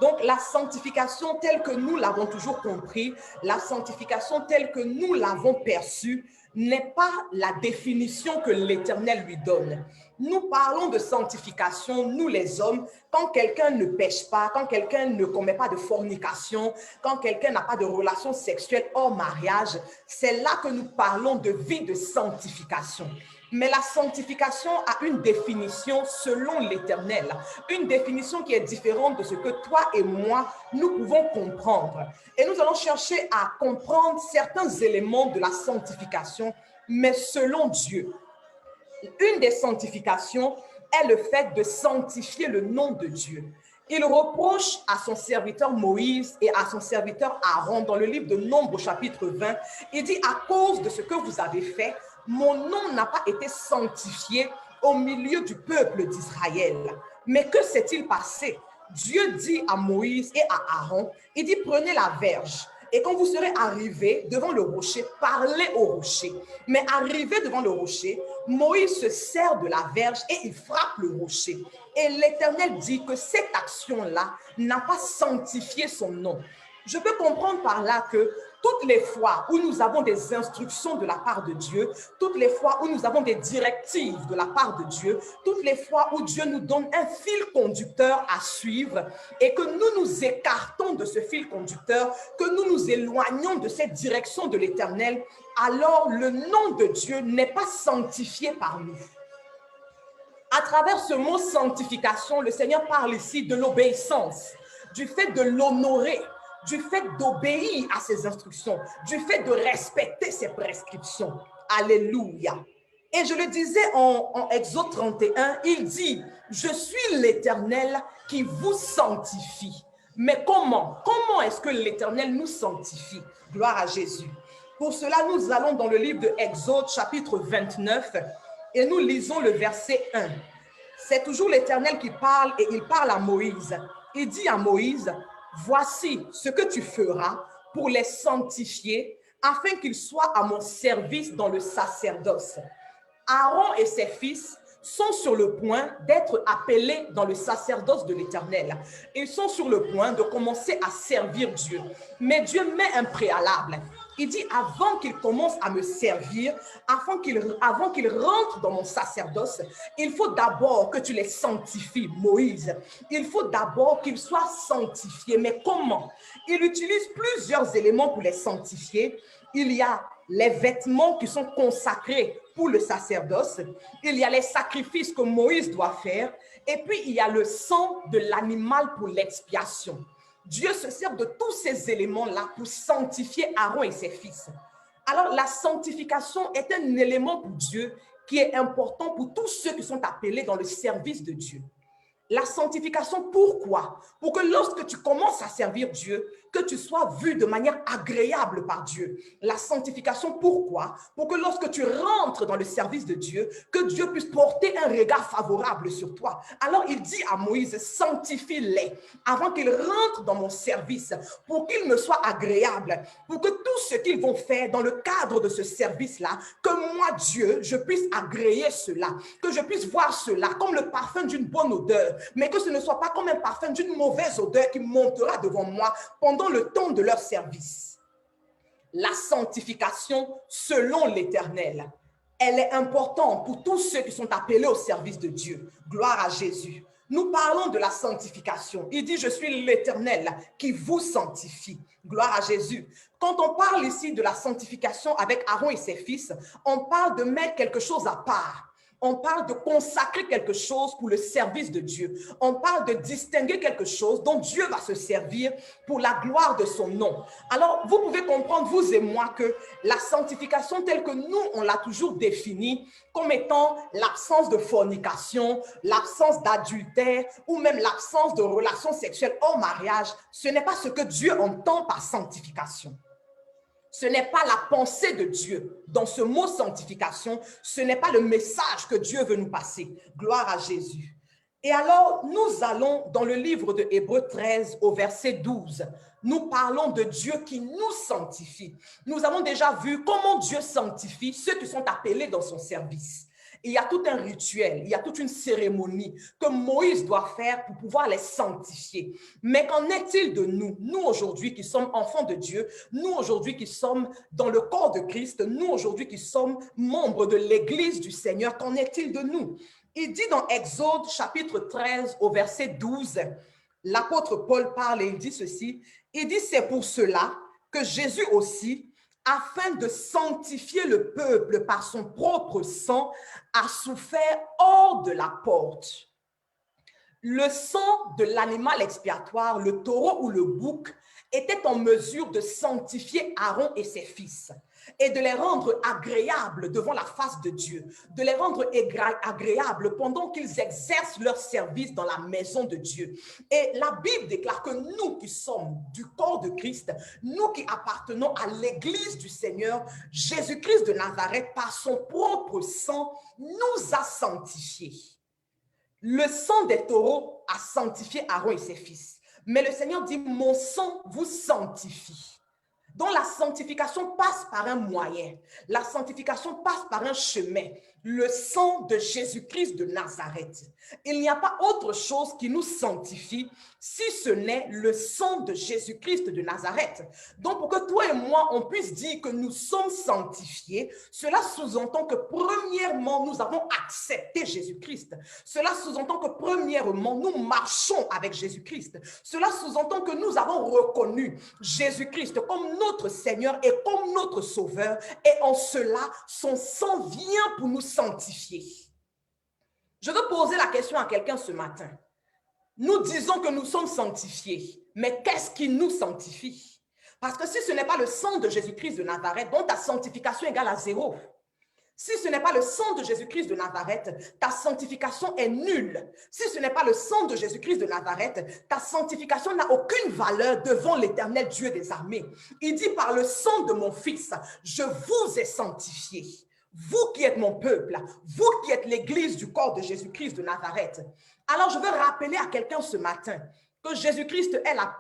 Donc, la sanctification telle que nous l'avons toujours compris, la sanctification telle que nous l'avons perçue, n'est pas la définition que l'Éternel lui donne. Nous parlons de sanctification, nous les hommes, quand quelqu'un ne pêche pas, quand quelqu'un ne commet pas de fornication, quand quelqu'un n'a pas de relation sexuelle hors mariage, c'est là que nous parlons de vie de sanctification. Mais la sanctification a une définition selon l'Éternel, une définition qui est différente de ce que toi et moi, nous pouvons comprendre. Et nous allons chercher à comprendre certains éléments de la sanctification, mais selon Dieu. Une des sanctifications est le fait de sanctifier le nom de Dieu. Il reproche à son serviteur Moïse et à son serviteur Aaron dans le livre de Nombres chapitre 20, il dit « À cause de ce que vous avez fait, mon nom n'a pas été sanctifié au milieu du peuple d'Israël. » Mais que s'est-il passé? Dieu dit à Moïse et à Aaron, il dit « Prenez la verge. » Et quand vous serez arrivés devant le rocher, parlez au rocher. Mais arrivé devant le rocher, Moïse se sert de la verge et il frappe le rocher. Et l'Éternel dit que cette action-là n'a pas sanctifié son nom. Je peux comprendre par là que toutes les fois où nous avons des instructions de la part de Dieu, toutes les fois où nous avons des directives de la part de Dieu, toutes les fois où Dieu nous donne un fil conducteur à suivre et que nous nous écartons de ce fil conducteur, que nous nous éloignons de cette direction de l'Éternel, alors le nom de Dieu n'est pas sanctifié par nous. À travers ce mot sanctification, le Seigneur parle ici de l'obéissance, du fait de l'honorer, du fait d'obéir à ses instructions, du fait de respecter ses prescriptions. Alléluia. Et je le disais en Exode 31, il dit, « Je suis l'Éternel qui vous sanctifie. » Mais comment? Comment est-ce que l'Éternel nous sanctifie? Gloire à Jésus. Pour cela, nous allons dans le livre de Exode, chapitre 29, et nous lisons le verset 1. C'est toujours l'Éternel qui parle et il parle à Moïse. Il dit à Moïse, « Voici ce que tu feras pour les sanctifier afin qu'ils soient à mon service dans le sacerdoce. » Aaron et ses fils sont sur le point d'être appelés dans le sacerdoce de l'Éternel. Ils sont sur le point de commencer à servir Dieu. Mais Dieu met un préalable. Il dit, avant qu'ils commencent à me servir, avant qu'ils rentrent dans mon sacerdoce, il faut d'abord que tu les sanctifies, Moïse. Il faut d'abord qu'ils soient sanctifiés. Mais comment? Il utilise plusieurs éléments pour les sanctifier. Il y a les vêtements qui sont consacrés pour le sacerdoce. Il y a les sacrifices que Moïse doit faire. Et puis, il y a le sang de l'animal pour l'expiation. Dieu se sert de tous ces éléments-là pour sanctifier Aaron et ses fils. Alors, la sanctification est un élément pour Dieu qui est important pour tous ceux qui sont appelés dans le service de Dieu. La sanctification, pourquoi? Pour que lorsque tu commences à servir Dieu, que tu sois vu de manière agréable par Dieu. La sanctification, pourquoi? Pour que lorsque tu rentres dans le service de Dieu, que Dieu puisse porter un regard favorable sur toi. Alors il dit à Moïse, sanctifie-les avant qu'ils rentrent dans mon service, pour qu'ils me soient agréables, pour que tout ce qu'ils vont faire dans le cadre de ce service-là, que moi, Dieu, je puisse agréer cela, que je puisse voir cela comme le parfum d'une bonne odeur, mais que ce ne soit pas comme un parfum d'une mauvaise odeur qui montera devant moi pendant le temps de leur service. La sanctification selon l'Éternel, elle est importante pour tous ceux qui sont appelés au service de Dieu. Gloire à Jésus. Nous parlons de la sanctification. Il dit, je suis l'Éternel qui vous sanctifie. Gloire à Jésus. Quand on parle ici de la sanctification avec Aaron et ses fils, on parle de mettre quelque chose à part. On parle de consacrer quelque chose pour le service de Dieu. On parle de distinguer quelque chose dont Dieu va se servir pour la gloire de son nom. Alors, vous pouvez comprendre, vous et moi, que la sanctification telle que nous, on l'a toujours définie comme étant l'absence de fornication, l'absence d'adultère ou même l'absence de relations sexuelles hors mariage, ce n'est pas ce que Dieu entend par sanctification. Ce n'est pas la pensée de Dieu. Dans ce mot sanctification, ce n'est pas le message que Dieu veut nous passer. Gloire à Jésus. Et alors, nous allons dans le livre de Hébreux 13 au verset 12. Nous parlons de Dieu qui nous sanctifie. Nous avons déjà vu comment Dieu sanctifie ceux qui sont appelés dans son service. Il y a tout un rituel, il y a toute une cérémonie que Moïse doit faire pour pouvoir les sanctifier. Mais qu'en est-il de nous, nous aujourd'hui qui sommes enfants de Dieu, nous aujourd'hui qui sommes dans le corps de Christ, nous aujourd'hui qui sommes membres de l'Église du Seigneur, qu'en est-il de nous? Il dit dans Exode chapitre 13 au verset 12, l'apôtre Paul parle et il dit ceci, il dit c'est pour cela que Jésus aussi, afin de sanctifier le peuple par son propre sang, a souffert hors de la porte. Le sang de l'animal expiatoire, le taureau ou le bouc, était en mesure de sanctifier Aaron et ses fils et de les rendre agréables devant la face de Dieu, de les rendre agréables pendant qu'ils exercent leur service dans la maison de Dieu. Et la Bible déclare que nous qui sommes du corps de Christ, nous qui appartenons à l'Église du Seigneur, Jésus-Christ de Nazareth, par son propre sang, nous a sanctifiés. Le sang des taureaux a sanctifié Aaron et ses fils. Mais le Seigneur dit, mon sang vous sanctifie. Donc la sanctification passe par un moyen. La sanctification passe par un chemin. Le sang de Jésus-Christ de Nazareth. Il n'y a pas autre chose qui nous sanctifie si ce n'est le sang de Jésus-Christ de Nazareth. Donc pour que toi et moi, on puisse dire que nous sommes sanctifiés, cela sous-entend que premièrement, nous avons accepté Jésus-Christ. Cela sous-entend que premièrement, nous marchons avec Jésus-Christ. Cela sous-entend que nous avons reconnu Jésus-Christ comme notre Seigneur et comme notre Sauveur. Et en cela, son sang vient pour nous sanctifier. Je veux poser la question à quelqu'un ce matin. Nous disons que nous sommes sanctifiés, mais qu'est-ce qui nous sanctifie? Parce que si ce n'est pas le sang de Jésus-Christ de Nazareth, donc ta sanctification égale à zéro. Si ce n'est pas le sang de Jésus-Christ de Nazareth, ta sanctification est nulle. Si ce n'est pas le sang de Jésus-Christ de Nazareth, ta sanctification n'a aucune valeur devant l'Éternel Dieu des armées. Il dit, par le sang de mon Fils, je vous ai sanctifiés. Vous qui êtes mon peuple, vous qui êtes l'Église du corps de Jésus-Christ de Nazareth. Alors je veux rappeler à quelqu'un ce matin que Jésus-Christ est la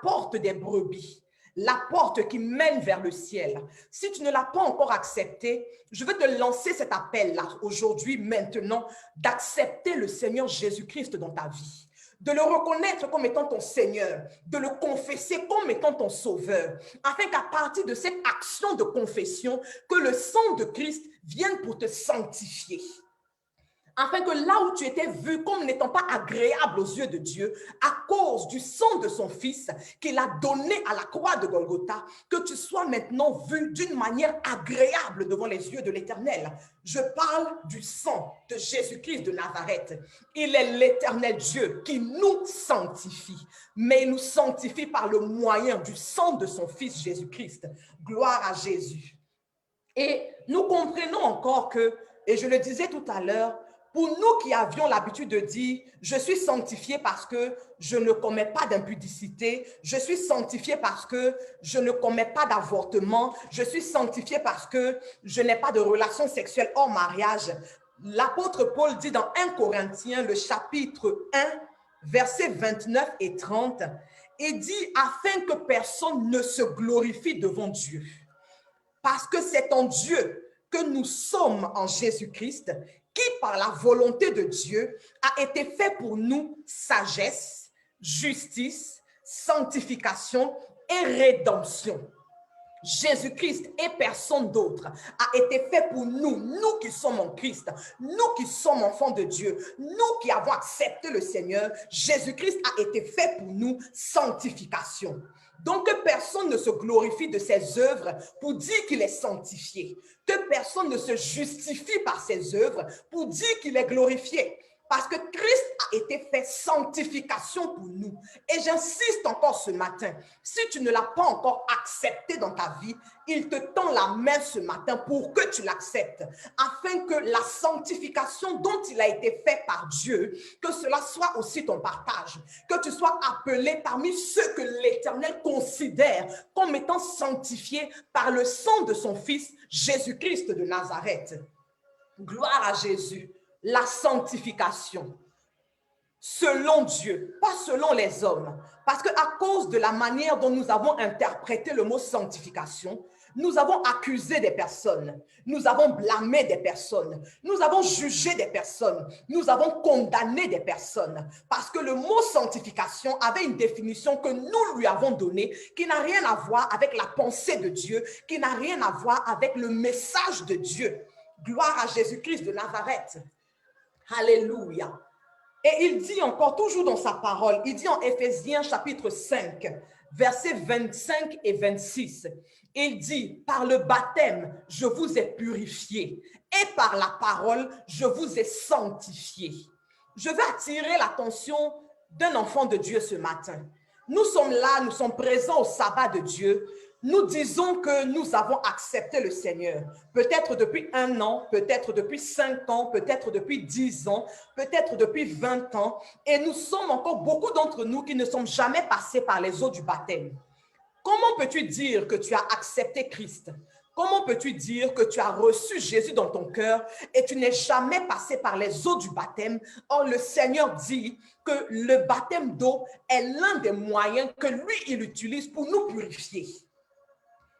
porte des brebis. La porte qui mène vers le ciel. Si tu ne l'as pas encore accepté, je veux te lancer cet appel-là aujourd'hui, maintenant, d'accepter le Seigneur Jésus-Christ dans ta vie. De le reconnaître comme étant ton Seigneur, de le confesser comme étant ton Sauveur, afin qu'à partir de cette action de confession, que le sang de Christ vienne pour te sanctifier. Afin que là où tu étais vu comme n'étant pas agréable aux yeux de Dieu, à cause du sang de son Fils qu'il a donné à la croix de Golgotha, que tu sois maintenant vu d'une manière agréable devant les yeux de l'Éternel. Je parle du sang de Jésus-Christ de Nazareth. Il est l'Éternel Dieu qui nous sanctifie, mais il nous sanctifie par le moyen du sang de son Fils Jésus-Christ. Gloire à Jésus. Et nous comprenons encore que, et je le disais tout à l'heure, pour nous qui avions l'habitude de dire « je suis sanctifié parce que je ne commets pas d'impudicité, je suis sanctifié parce que je ne commets pas d'avortement, je suis sanctifié parce que je n'ai pas de relation sexuelle hors mariage », l'apôtre Paul dit dans 1 Corinthiens, le chapitre 1, versets 29 et 30, il dit « afin que personne ne se glorifie devant Dieu ». Parce que c'est en Dieu que nous sommes en Jésus-Christ, qui par la volonté de Dieu a été fait pour nous sagesse, justice, sanctification et rédemption. Jésus-Christ et personne d'autre a été fait pour nous, nous qui sommes en Christ, nous qui sommes enfants de Dieu, nous qui avons accepté le Seigneur. Jésus-Christ a été fait pour nous sanctification. Donc, que personne ne se glorifie de ses œuvres pour dire qu'il est sanctifié. Que personne ne se justifie par ses œuvres pour dire qu'il est glorifié. Parce que Christ a été fait sanctification pour nous. Et j'insiste encore ce matin, si tu ne l'as pas encore accepté dans ta vie, il te tend la main ce matin pour que tu l'acceptes, afin que la sanctification dont il a été fait par Dieu, que cela soit aussi ton partage, que tu sois appelé parmi ceux que l'Éternel considère comme étant sanctifiés par le sang de son Fils, Jésus-Christ de Nazareth. Gloire à Jésus. la sanctification selon Dieu, pas selon les hommes. Parce qu'à cause de la manière dont nous avons interprété le mot sanctification, nous avons accusé des personnes, nous avons blâmé des personnes, nous avons jugé des personnes, nous avons condamné des personnes. Parce que le mot sanctification avait une définition que nous lui avons donnée qui n'a rien à voir avec la pensée de Dieu, qui n'a rien à voir avec le message de Dieu. Gloire à Jésus-Christ de Nazareth. Alléluia. Et il dit encore, toujours dans sa parole, il dit en Éphésiens chapitre 5, versets 25 et 26, il dit, par le baptême, je vous ai purifié, et par la parole, je vous ai sanctifié. Je veux attirer l'attention d'un enfant de Dieu ce matin. Nous sommes là, nous sommes présents au sabbat de Dieu. Nous disons que nous avons accepté le Seigneur, peut-être depuis 1 an, peut-être depuis 5 ans, peut-être depuis 10 ans, peut-être depuis 20 ans, et nous sommes encore beaucoup d'entre nous qui ne sommes jamais passés par les eaux du baptême. Comment peux-tu dire que tu as accepté Christ? Comment peux-tu dire que tu as reçu Jésus dans ton cœur et tu n'es jamais passé par les eaux du baptême? Or, le Seigneur dit que le baptême d'eau est l'un des moyens que lui, il utilise pour nous purifier.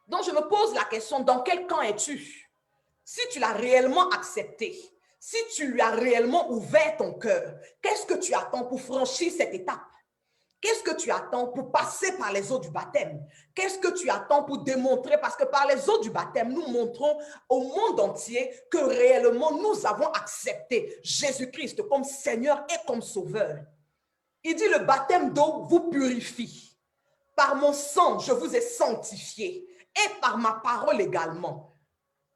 Donc, je me pose la question, dans quel camp es-tu? Si tu l'as réellement accepté, si tu lui as réellement ouvert ton cœur, qu'est-ce que tu attends pour franchir cette étape? Qu'est-ce que tu attends pour passer par les eaux du baptême? Qu'est-ce que tu attends pour démontrer? Parce que par les eaux du baptême, nous montrons au monde entier que réellement nous avons accepté Jésus-Christ comme Seigneur et comme Sauveur. Il dit, le baptême d'eau vous purifie. Par mon sang, je vous ai sanctifié. Et par ma parole également.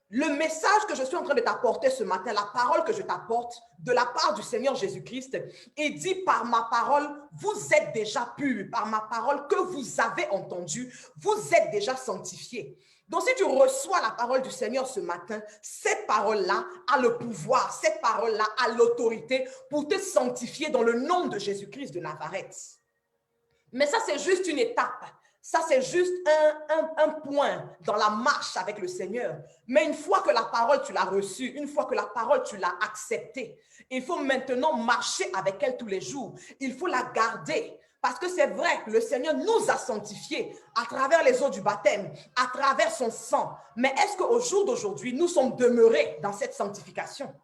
Le message que je suis en train de t'apporter ce matin, la parole que je t'apporte de la part du Seigneur Jésus-Christ, il dit par ma parole, vous êtes déjà purs, par ma parole que vous avez entendue, vous êtes déjà sanctifiés. Donc si tu reçois la parole du Seigneur ce matin, cette parole-là a le pouvoir, cette parole-là a l'autorité pour te sanctifier dans le nom de Jésus-Christ de Nazareth. Mais ça, c'est juste une étape. Ça, c'est juste un point dans la marche avec le Seigneur. Mais une fois que la parole, tu l'as reçue, une fois que la parole, tu l'as acceptée, il faut maintenant marcher avec elle tous les jours. Il faut la garder. Parce que c'est vrai que le Seigneur nous a sanctifiés à travers les eaux du baptême, à travers son sang. Mais est-ce qu'au jour d'aujourd'hui, nous sommes demeurés dans cette sanctification?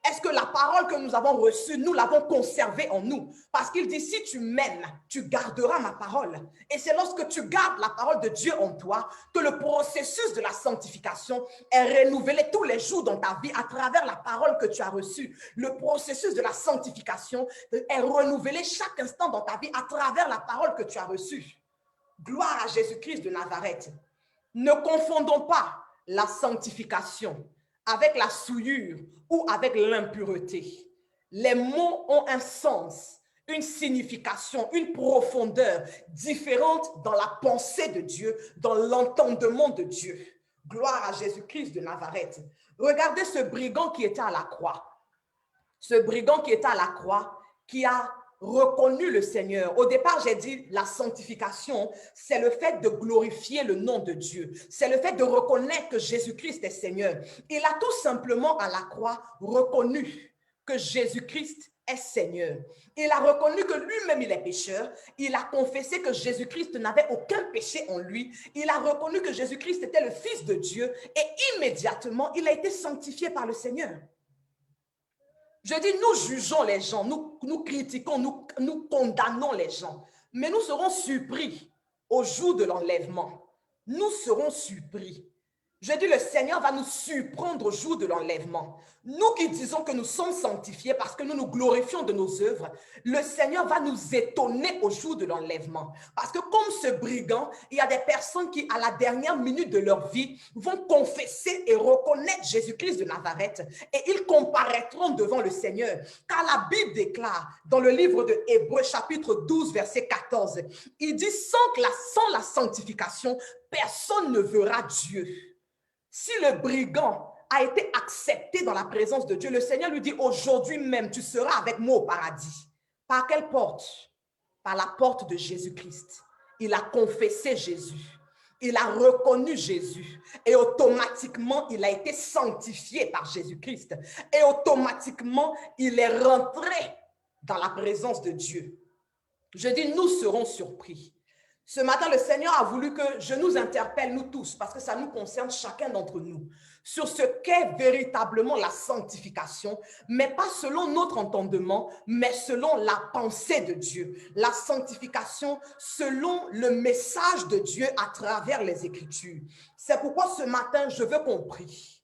Est-ce que la parole que nous avons reçue, nous l'avons conservée en nous? Parce qu'il dit, si tu m'aimes, tu garderas ma parole. Et c'est lorsque tu gardes la parole de Dieu en toi que le processus de la sanctification est renouvelé tous les jours dans ta vie à travers la parole que tu as reçue. Le processus de la sanctification est renouvelé chaque instant dans ta vie à travers la parole que tu as reçue. Gloire à Jésus-Christ de Nazareth. Ne confondons pas la sanctification avec la souillure ou avec l'impureté. Les mots ont un sens, une signification, une profondeur différente dans la pensée de Dieu, dans l'entendement de Dieu. Gloire à Jésus-Christ de Nazareth. Regardez ce brigand qui était à la croix. Ce brigand qui était à la croix, qui a reconnu le Seigneur. Au départ, j'ai dit la sanctification, c'est le fait de glorifier le nom de Dieu. C'est le fait de reconnaître que Jésus-Christ est Seigneur. Il a tout simplement à la croix reconnu que Jésus-Christ est Seigneur. Il a reconnu que lui-même il est pécheur. Il a confessé que Jésus-Christ n'avait aucun péché en lui. Il a reconnu que Jésus-Christ était le Fils de Dieu et immédiatement, il a été sanctifié par le Seigneur. Je dis, nous jugeons les gens, nous critiquons, nous condamnons les gens. Mais nous serons surpris au jour de l'enlèvement. Nous serons surpris. Je dis, le Seigneur va nous surprendre au jour de l'enlèvement. Nous qui disons que nous sommes sanctifiés parce que nous nous glorifions de nos œuvres, le Seigneur va nous étonner au jour de l'enlèvement. Parce que comme ce brigand, il y a des personnes qui, à la dernière minute de leur vie, vont confesser et reconnaître Jésus-Christ de Nazareth et ils comparaîtront devant le Seigneur. Car la Bible déclare dans le livre de Hébreux chapitre 12, verset 14, il dit, sans la sanctification, personne ne verra Dieu. Si le brigand a été accepté dans la présence de Dieu, le Seigneur lui dit, aujourd'hui même, tu seras avec moi au paradis. Par quelle porte? Par la porte de Jésus-Christ. Il a confessé Jésus. Il a reconnu Jésus et automatiquement, il a été sanctifié par Jésus-Christ. Et automatiquement, il est rentré dans la présence de Dieu. Je dis, nous serons surpris. Ce matin, le Seigneur a voulu que je nous interpelle, nous tous, parce que ça nous concerne chacun d'entre nous, sur ce qu'est véritablement la sanctification, mais pas selon notre entendement, mais selon la pensée de Dieu. La sanctification selon le message de Dieu à travers les Écritures. C'est pourquoi ce matin, je veux qu'on prie.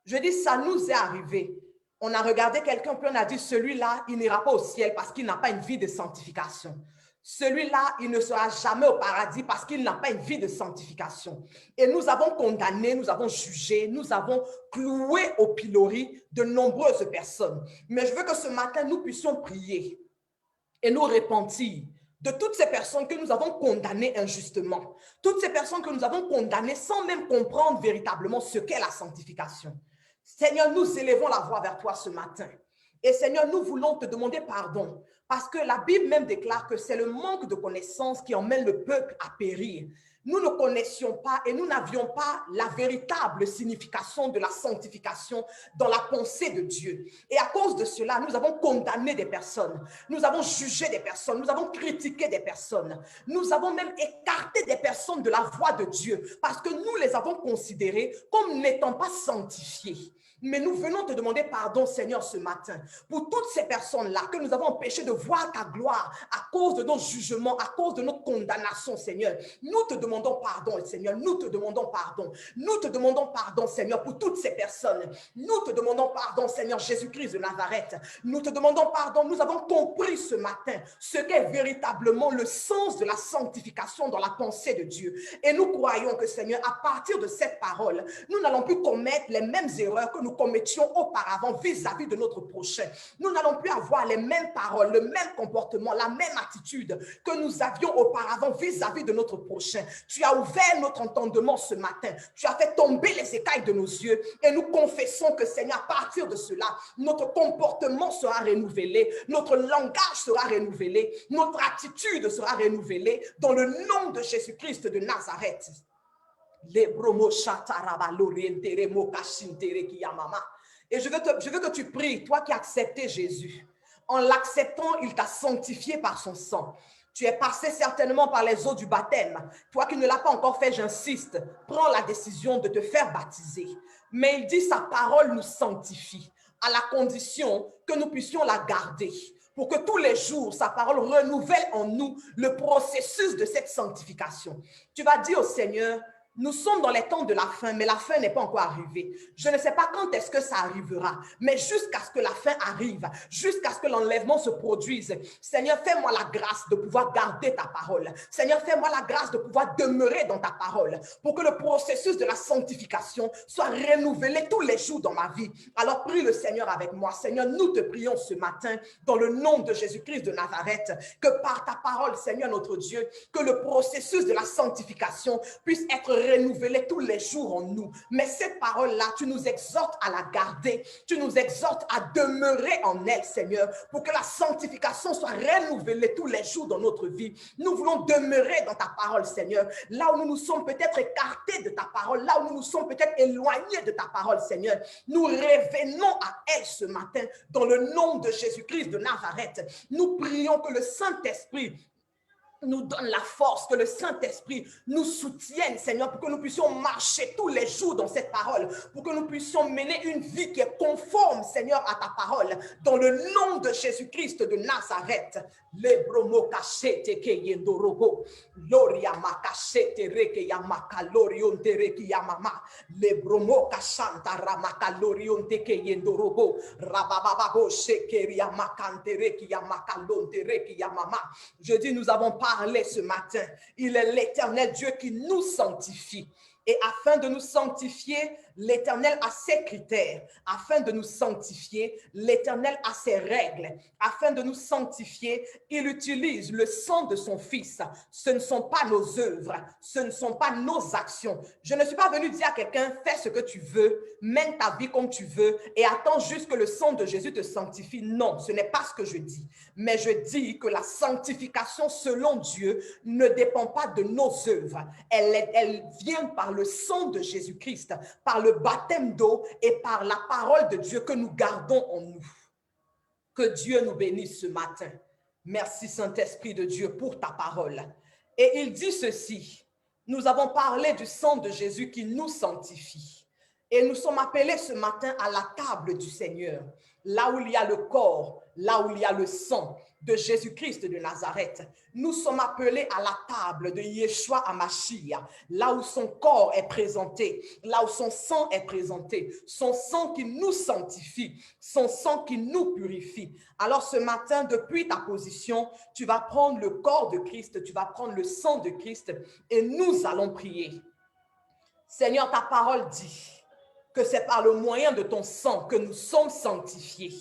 Je dis, ça nous est arrivé. On a regardé quelqu'un, puis on a dit, celui-là, il n'ira pas au ciel parce qu'il n'a pas une vie de sanctification. Celui-là, il ne sera jamais au paradis parce qu'il n'a pas une vie de sanctification. Et nous avons condamné, nous avons jugé, nous avons cloué au pilori de nombreuses personnes. Mais je veux que ce matin, nous puissions prier et nous repentir de toutes ces personnes que nous avons condamnées injustement, toutes ces personnes que nous avons condamnées sans même comprendre véritablement ce qu'est la sanctification. Seigneur, nous élevons la voix vers toi ce matin. Et Seigneur, nous voulons te demander pardon parce que la Bible même déclare que c'est le manque de connaissance qui emmène le peuple à périr. Nous ne connaissions pas et nous n'avions pas la véritable signification de la sanctification dans la pensée de Dieu. Et à cause de cela, nous avons condamné des personnes, nous avons jugé des personnes, nous avons critiqué des personnes, nous avons même écarté des personnes de la voie de Dieu parce que nous les avons considérées comme n'étant pas sanctifiées. Mais nous venons te demander pardon, Seigneur, ce matin, pour toutes ces personnes-là que nous avons empêchées de voir ta gloire à cause de nos jugements, à cause de notre condamnation, Seigneur. Nous te demandons pardon, Seigneur. Nous te demandons pardon. Nous te demandons pardon, Seigneur, pour toutes ces personnes. Nous te demandons pardon, Seigneur Jésus-Christ de Nazareth. Nous te demandons pardon. Nous avons compris ce matin ce qu'est véritablement le sens de la sanctification dans la pensée de Dieu. Et nous croyons que, Seigneur, à partir de cette parole, nous n'allons plus commettre les mêmes erreurs que nous commettions auparavant vis-à-vis de notre prochain. Nous n'allons plus avoir les mêmes paroles, le même comportement, la même attitude que nous avions auparavant vis-à-vis de notre prochain. Tu as ouvert notre entendement ce matin. Tu as fait tomber les écailles de nos yeux et nous confessons que, Seigneur, à partir de cela, notre comportement sera renouvelé, notre langage sera renouvelé, notre attitude sera renouvelée dans le nom de Jésus-Christ de Nazareth. Et je veux que tu pries, toi qui as accepté Jésus. En l'acceptant, il t'a sanctifié par son sang. Tu es passé certainement par les eaux du baptême. Toi qui ne l'as pas encore fait, j'insiste, prends la décision de te faire baptiser. Mais il dit, sa parole nous sanctifie, à la condition que nous puissions la garder. Pour que tous les jours, sa parole renouvelle en nous le processus de cette sanctification. Tu vas dire au Seigneur, nous sommes dans les temps de la fin, mais la fin n'est pas encore arrivée. Je ne sais pas quand est-ce que ça arrivera, mais jusqu'à ce que la fin arrive, jusqu'à ce que l'enlèvement se produise, Seigneur, fais-moi la grâce de pouvoir garder ta parole. Seigneur, fais-moi la grâce de pouvoir demeurer dans ta parole pour que le processus de la sanctification soit renouvelé tous les jours dans ma vie. Alors prie le Seigneur avec moi. Seigneur, nous te prions ce matin dans le nom de Jésus-Christ de Nazareth, que par ta parole, Seigneur notre Dieu, que le processus de la sanctification puisse être renouvelée tous les jours en nous. Mais cette parole-là, tu nous exhortes à la garder, tu nous exhortes à demeurer en elle, Seigneur, pour que la sanctification soit renouvelée tous les jours dans notre vie. Nous voulons demeurer dans ta parole, Seigneur, là où nous nous sommes peut-être écartés de ta parole, là où nous nous sommes peut-être éloignés de ta parole, Seigneur. Nous revenons à elle ce matin dans le nom de Jésus-Christ de Nazareth. Nous prions que le Saint-Esprit nous donne la force, que le Saint-Esprit nous soutienne, Seigneur, pour que nous puissions marcher tous les jours dans cette parole, pour que nous puissions mener une vie qui est conforme, Seigneur, à ta parole, dans le nom de Jésus-Christ de Nazareth. Le bromo cachete ke yendorogo, loria makachete reke yamaka lorion tereki yamama, le bromo kachanta ramaka lorion teke yendorogo, rabababo shekeri yamakante reki yamaka lon tereki yamama. Je dis, nous avons parlé ce matin. Il est l'Éternel Dieu qui nous sanctifie. Et afin de nous sanctifier, L'Éternel a ses critères afin de nous sanctifier. L'Éternel a ses règles afin de nous sanctifier. Il utilise le sang de son Fils. Ce ne sont pas nos œuvres, ce ne sont pas nos actions. Je ne suis pas venu dire à quelqu'un, fais ce que tu veux, mène ta vie comme tu veux et attends juste que le sang de Jésus te sanctifie. Non, ce n'est pas ce que je dis. Mais je dis que la sanctification selon Dieu ne dépend pas de nos œuvres. Elle vient par le sang de Jésus-Christ, par le baptême d'eau et par la parole de Dieu que nous gardons en nous. Que Dieu nous bénisse ce matin. Merci Saint-Esprit de Dieu pour ta parole. Et il dit ceci, nous avons parlé du sang de Jésus qui nous sanctifie. Et nous sommes appelés ce matin à la table du Seigneur, là où il y a le corps, là où il y a le sang de Jésus-Christ de Nazareth. Nous sommes appelés à la table de Yeshua Hamashiach, là où son corps est présenté, là où son sang est présenté, son sang qui nous sanctifie, son sang qui nous purifie. Alors ce matin, depuis ta position, tu vas prendre le corps de Christ, tu vas prendre le sang de Christ et nous allons prier. Seigneur, ta parole dit que c'est par le moyen de ton sang que nous sommes sanctifiés.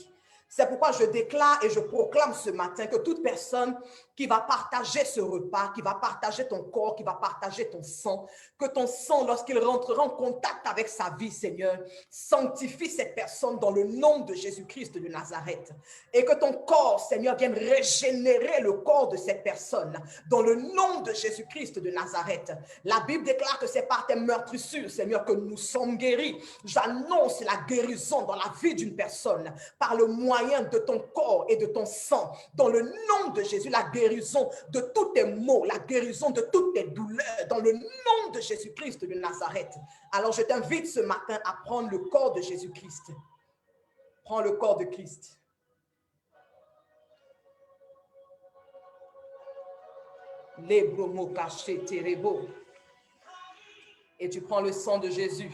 C'est pourquoi je déclare et je proclame ce matin que toute personne qui va partager ce repas, qui va partager ton corps, qui va partager ton sang, que ton sang, lorsqu'il rentrera en contact avec sa vie, Seigneur, sanctifie cette personne dans le nom de Jésus-Christ de Nazareth. Et que ton corps, Seigneur, vienne régénérer le corps de cette personne dans le nom de Jésus-Christ de Nazareth. La Bible déclare que c'est par tes meurtrissures, Seigneur, que nous sommes guéris. J'annonce la guérison dans la vie d'une personne par le moyen de ton corps et de ton sang. Dans le nom de Jésus, la guérison de tous tes maux, la guérison de toutes tes douleurs, dans le nom de Jésus-Christ de Nazareth. Alors je t'invite ce matin à prendre le corps de Jésus-Christ. Prends le corps de Christ. Les bromo cachés terebo. Et tu prends le sang de Jésus.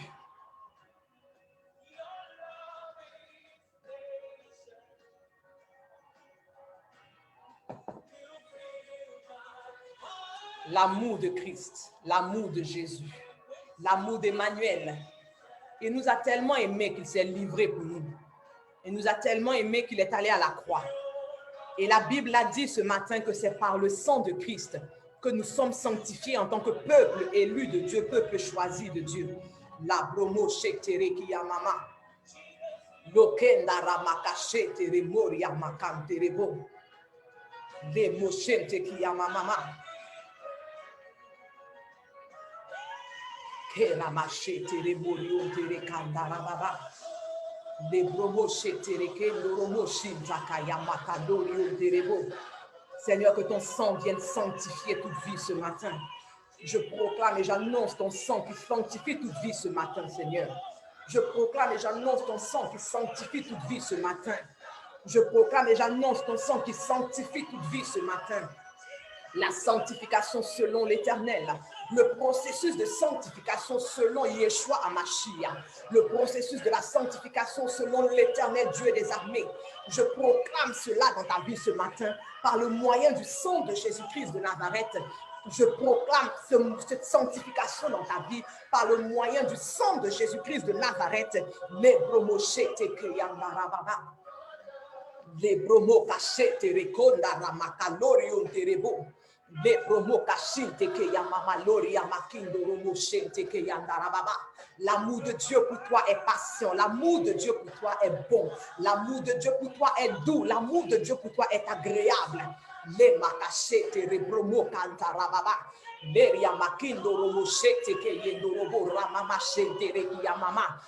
L'amour de Christ, l'amour de Jésus, l'amour d'Emmanuel. Il nous a tellement aimés qu'il s'est livré pour nous. Il nous a tellement aimés qu'il est allé à la croix. Et la Bible a dit ce matin que c'est par le sang de Christ que nous sommes sanctifiés en tant que peuple élu de Dieu, peuple choisi de Dieu. La bromo shetere ki yamama. Lokenda ramaka shetere mori yamakantere bo. Le moshente ki yamama. La machete le morion tere kandara baba le bromo chetere ke loromo shinzaka yamakadori terebo. Seigneur, que ton sang vienne sanctifier toute vie ce matin. Je proclame et j'annonce ton sang qui sanctifie toute vie ce matin, Seigneur. Je proclame et j'annonce ton sang qui sanctifie toute vie ce matin. Je proclame et j'annonce ton sang qui sanctifie toute vie ce matin. La sanctification selon l'Éternel, le processus de sanctification selon Yeshua Hamashiach, le processus de la sanctification selon l'Éternel Dieu des armées. Je proclame cela dans ta vie ce matin par le moyen du sang de Jésus-Christ de Nazareth. Je proclame cette sanctification dans ta vie par le moyen du sang de Jésus-Christ de Nazareth. Les bromochete kriyandarababa. Les bromo cachete rekonda ramakalori onterebo. Les bromo cachete ke yamamalori yamakindo romo shente ke yandarababa. L'amour de Dieu pour toi est patient. L'amour de Dieu pour toi est bon. L'amour de Dieu pour toi est doux. L'amour de Dieu pour toi est agréable. Les makachete rebromo kantarababa. Les yamakindo romo shente ke yendorobo ramama shente reki yamama.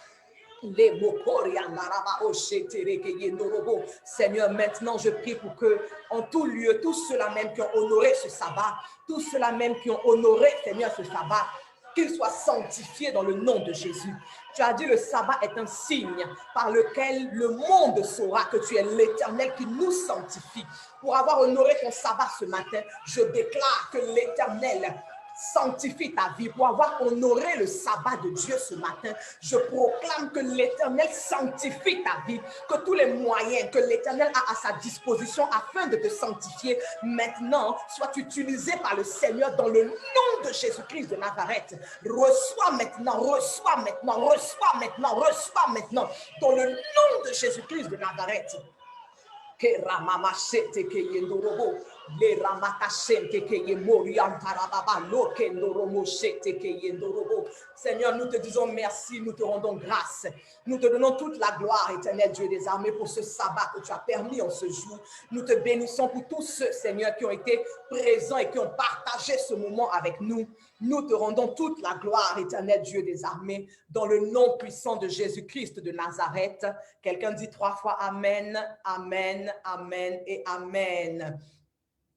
Seigneur, maintenant je prie pour que en tout lieu, tous ceux-là même qui ont honoré ce sabbat, tous ceux-là même qui ont honoré, Seigneur, ce sabbat, qu'ils soient sanctifiés dans le nom de Jésus. Tu as dit le sabbat est un signe par lequel le monde saura que tu es l'Éternel qui nous sanctifie. Pour avoir honoré ton sabbat ce matin, je déclare que l'Éternel sanctifie ta vie, pour avoir honoré le sabbat de Dieu ce matin. Je proclame que l'Éternel sanctifie ta vie, que tous les moyens que l'Éternel a à sa disposition afin de te sanctifier maintenant soient utilisés par le Seigneur dans le nom de Jésus-Christ de Nazareth. Reçois maintenant, reçois maintenant, reçois maintenant, reçois maintenant dans le nom de Jésus-Christ de Nazareth. Que ramama sete que yendorobo le ramata sente que yemori antarababa lo que ndoromo sete que yendorobo. Seigneur, nous te disons merci, nous te rendons grâce. Nous te donnons toute la gloire, éternel Dieu des armées, pour ce sabbat que tu as permis en ce jour. Nous te bénissons pour tous ceux, Seigneur, qui ont été présents et qui ont partagé ce moment avec nous. Nous te rendons toute la gloire, éternel Dieu des armées, dans le nom puissant de Jésus-Christ de Nazareth. Quelqu'un dit 3 fois Amen, Amen, Amen et Amen.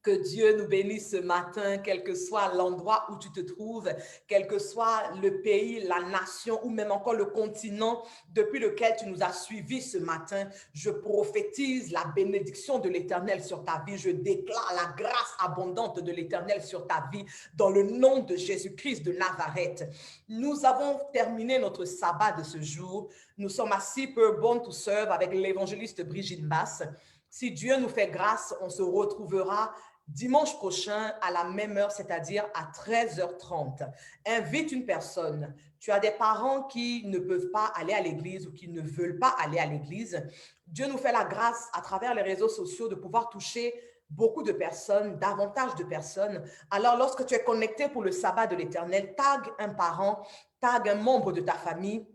Que Dieu nous bénisse ce matin, quel que soit l'endroit où tu te trouves, quel que soit le pays, la nation ou même encore le continent depuis lequel tu nous as suivis ce matin. Je prophétise la bénédiction de l'Éternel sur ta vie. Je déclare la grâce abondante de l'Éternel sur ta vie dans le nom de Jésus-Christ de Nazareth. Nous avons terminé notre sabbat de ce jour. Nous sommes à Super Born to Serve avec l'évangéliste Brigitte Basse. Si Dieu nous fait grâce, on se retrouvera dimanche prochain à la même heure, c'est-à-dire à 13h30. Invite une personne. Tu as des parents qui ne peuvent pas aller à l'église ou qui ne veulent pas aller à l'église. Dieu nous fait la grâce à travers les réseaux sociaux de pouvoir toucher beaucoup de personnes, davantage de personnes. Alors, lorsque tu es connecté pour le sabbat de l'Éternel, tag un parent, tag un membre de ta famille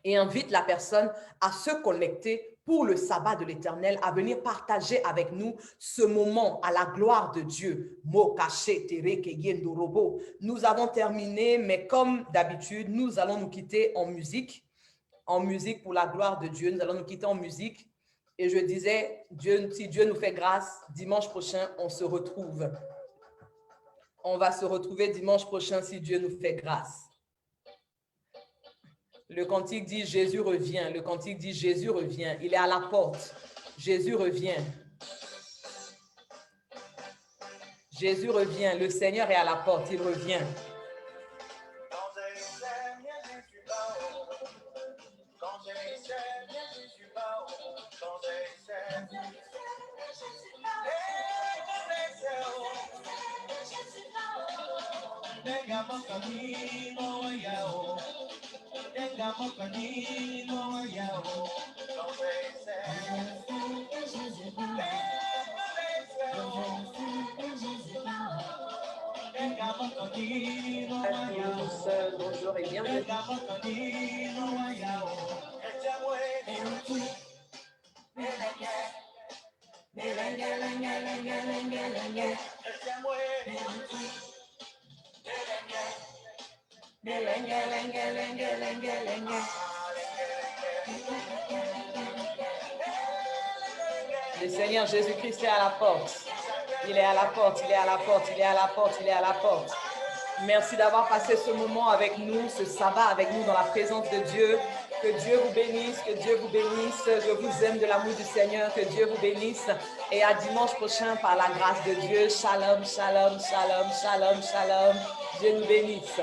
et invite la personne à se connecter pour le sabbat de l'Éternel, à venir partager avec nous ce moment à la gloire de Dieu. Nous avons terminé, mais comme d'habitude, nous allons nous quitter en musique pour la gloire de Dieu. Nous allons nous quitter en musique. Et je disais, si Dieu nous fait grâce, dimanche prochain, on se retrouve. On va se retrouver dimanche prochain si Dieu nous fait grâce. Le cantique dit Jésus revient. Le cantique dit Jésus revient. Il est à la porte. Jésus revient. Jésus revient. Le Seigneur est à la porte. Il revient. Bonjour et bienvenue. Le Seigneur Jésus-Christ est à la porte. Il est à la porte, il est à la porte, il est à la porte, il est à la porte. Merci d'avoir passé ce moment avec nous, ce sabbat avec nous dans la présence de Dieu. Que Dieu vous bénisse, que Dieu vous bénisse. Je vous aime de l'amour du Seigneur, que Dieu vous bénisse. Et à dimanche prochain par la grâce de Dieu. Shalom, shalom, shalom, shalom, shalom. Dieu nous bénisse.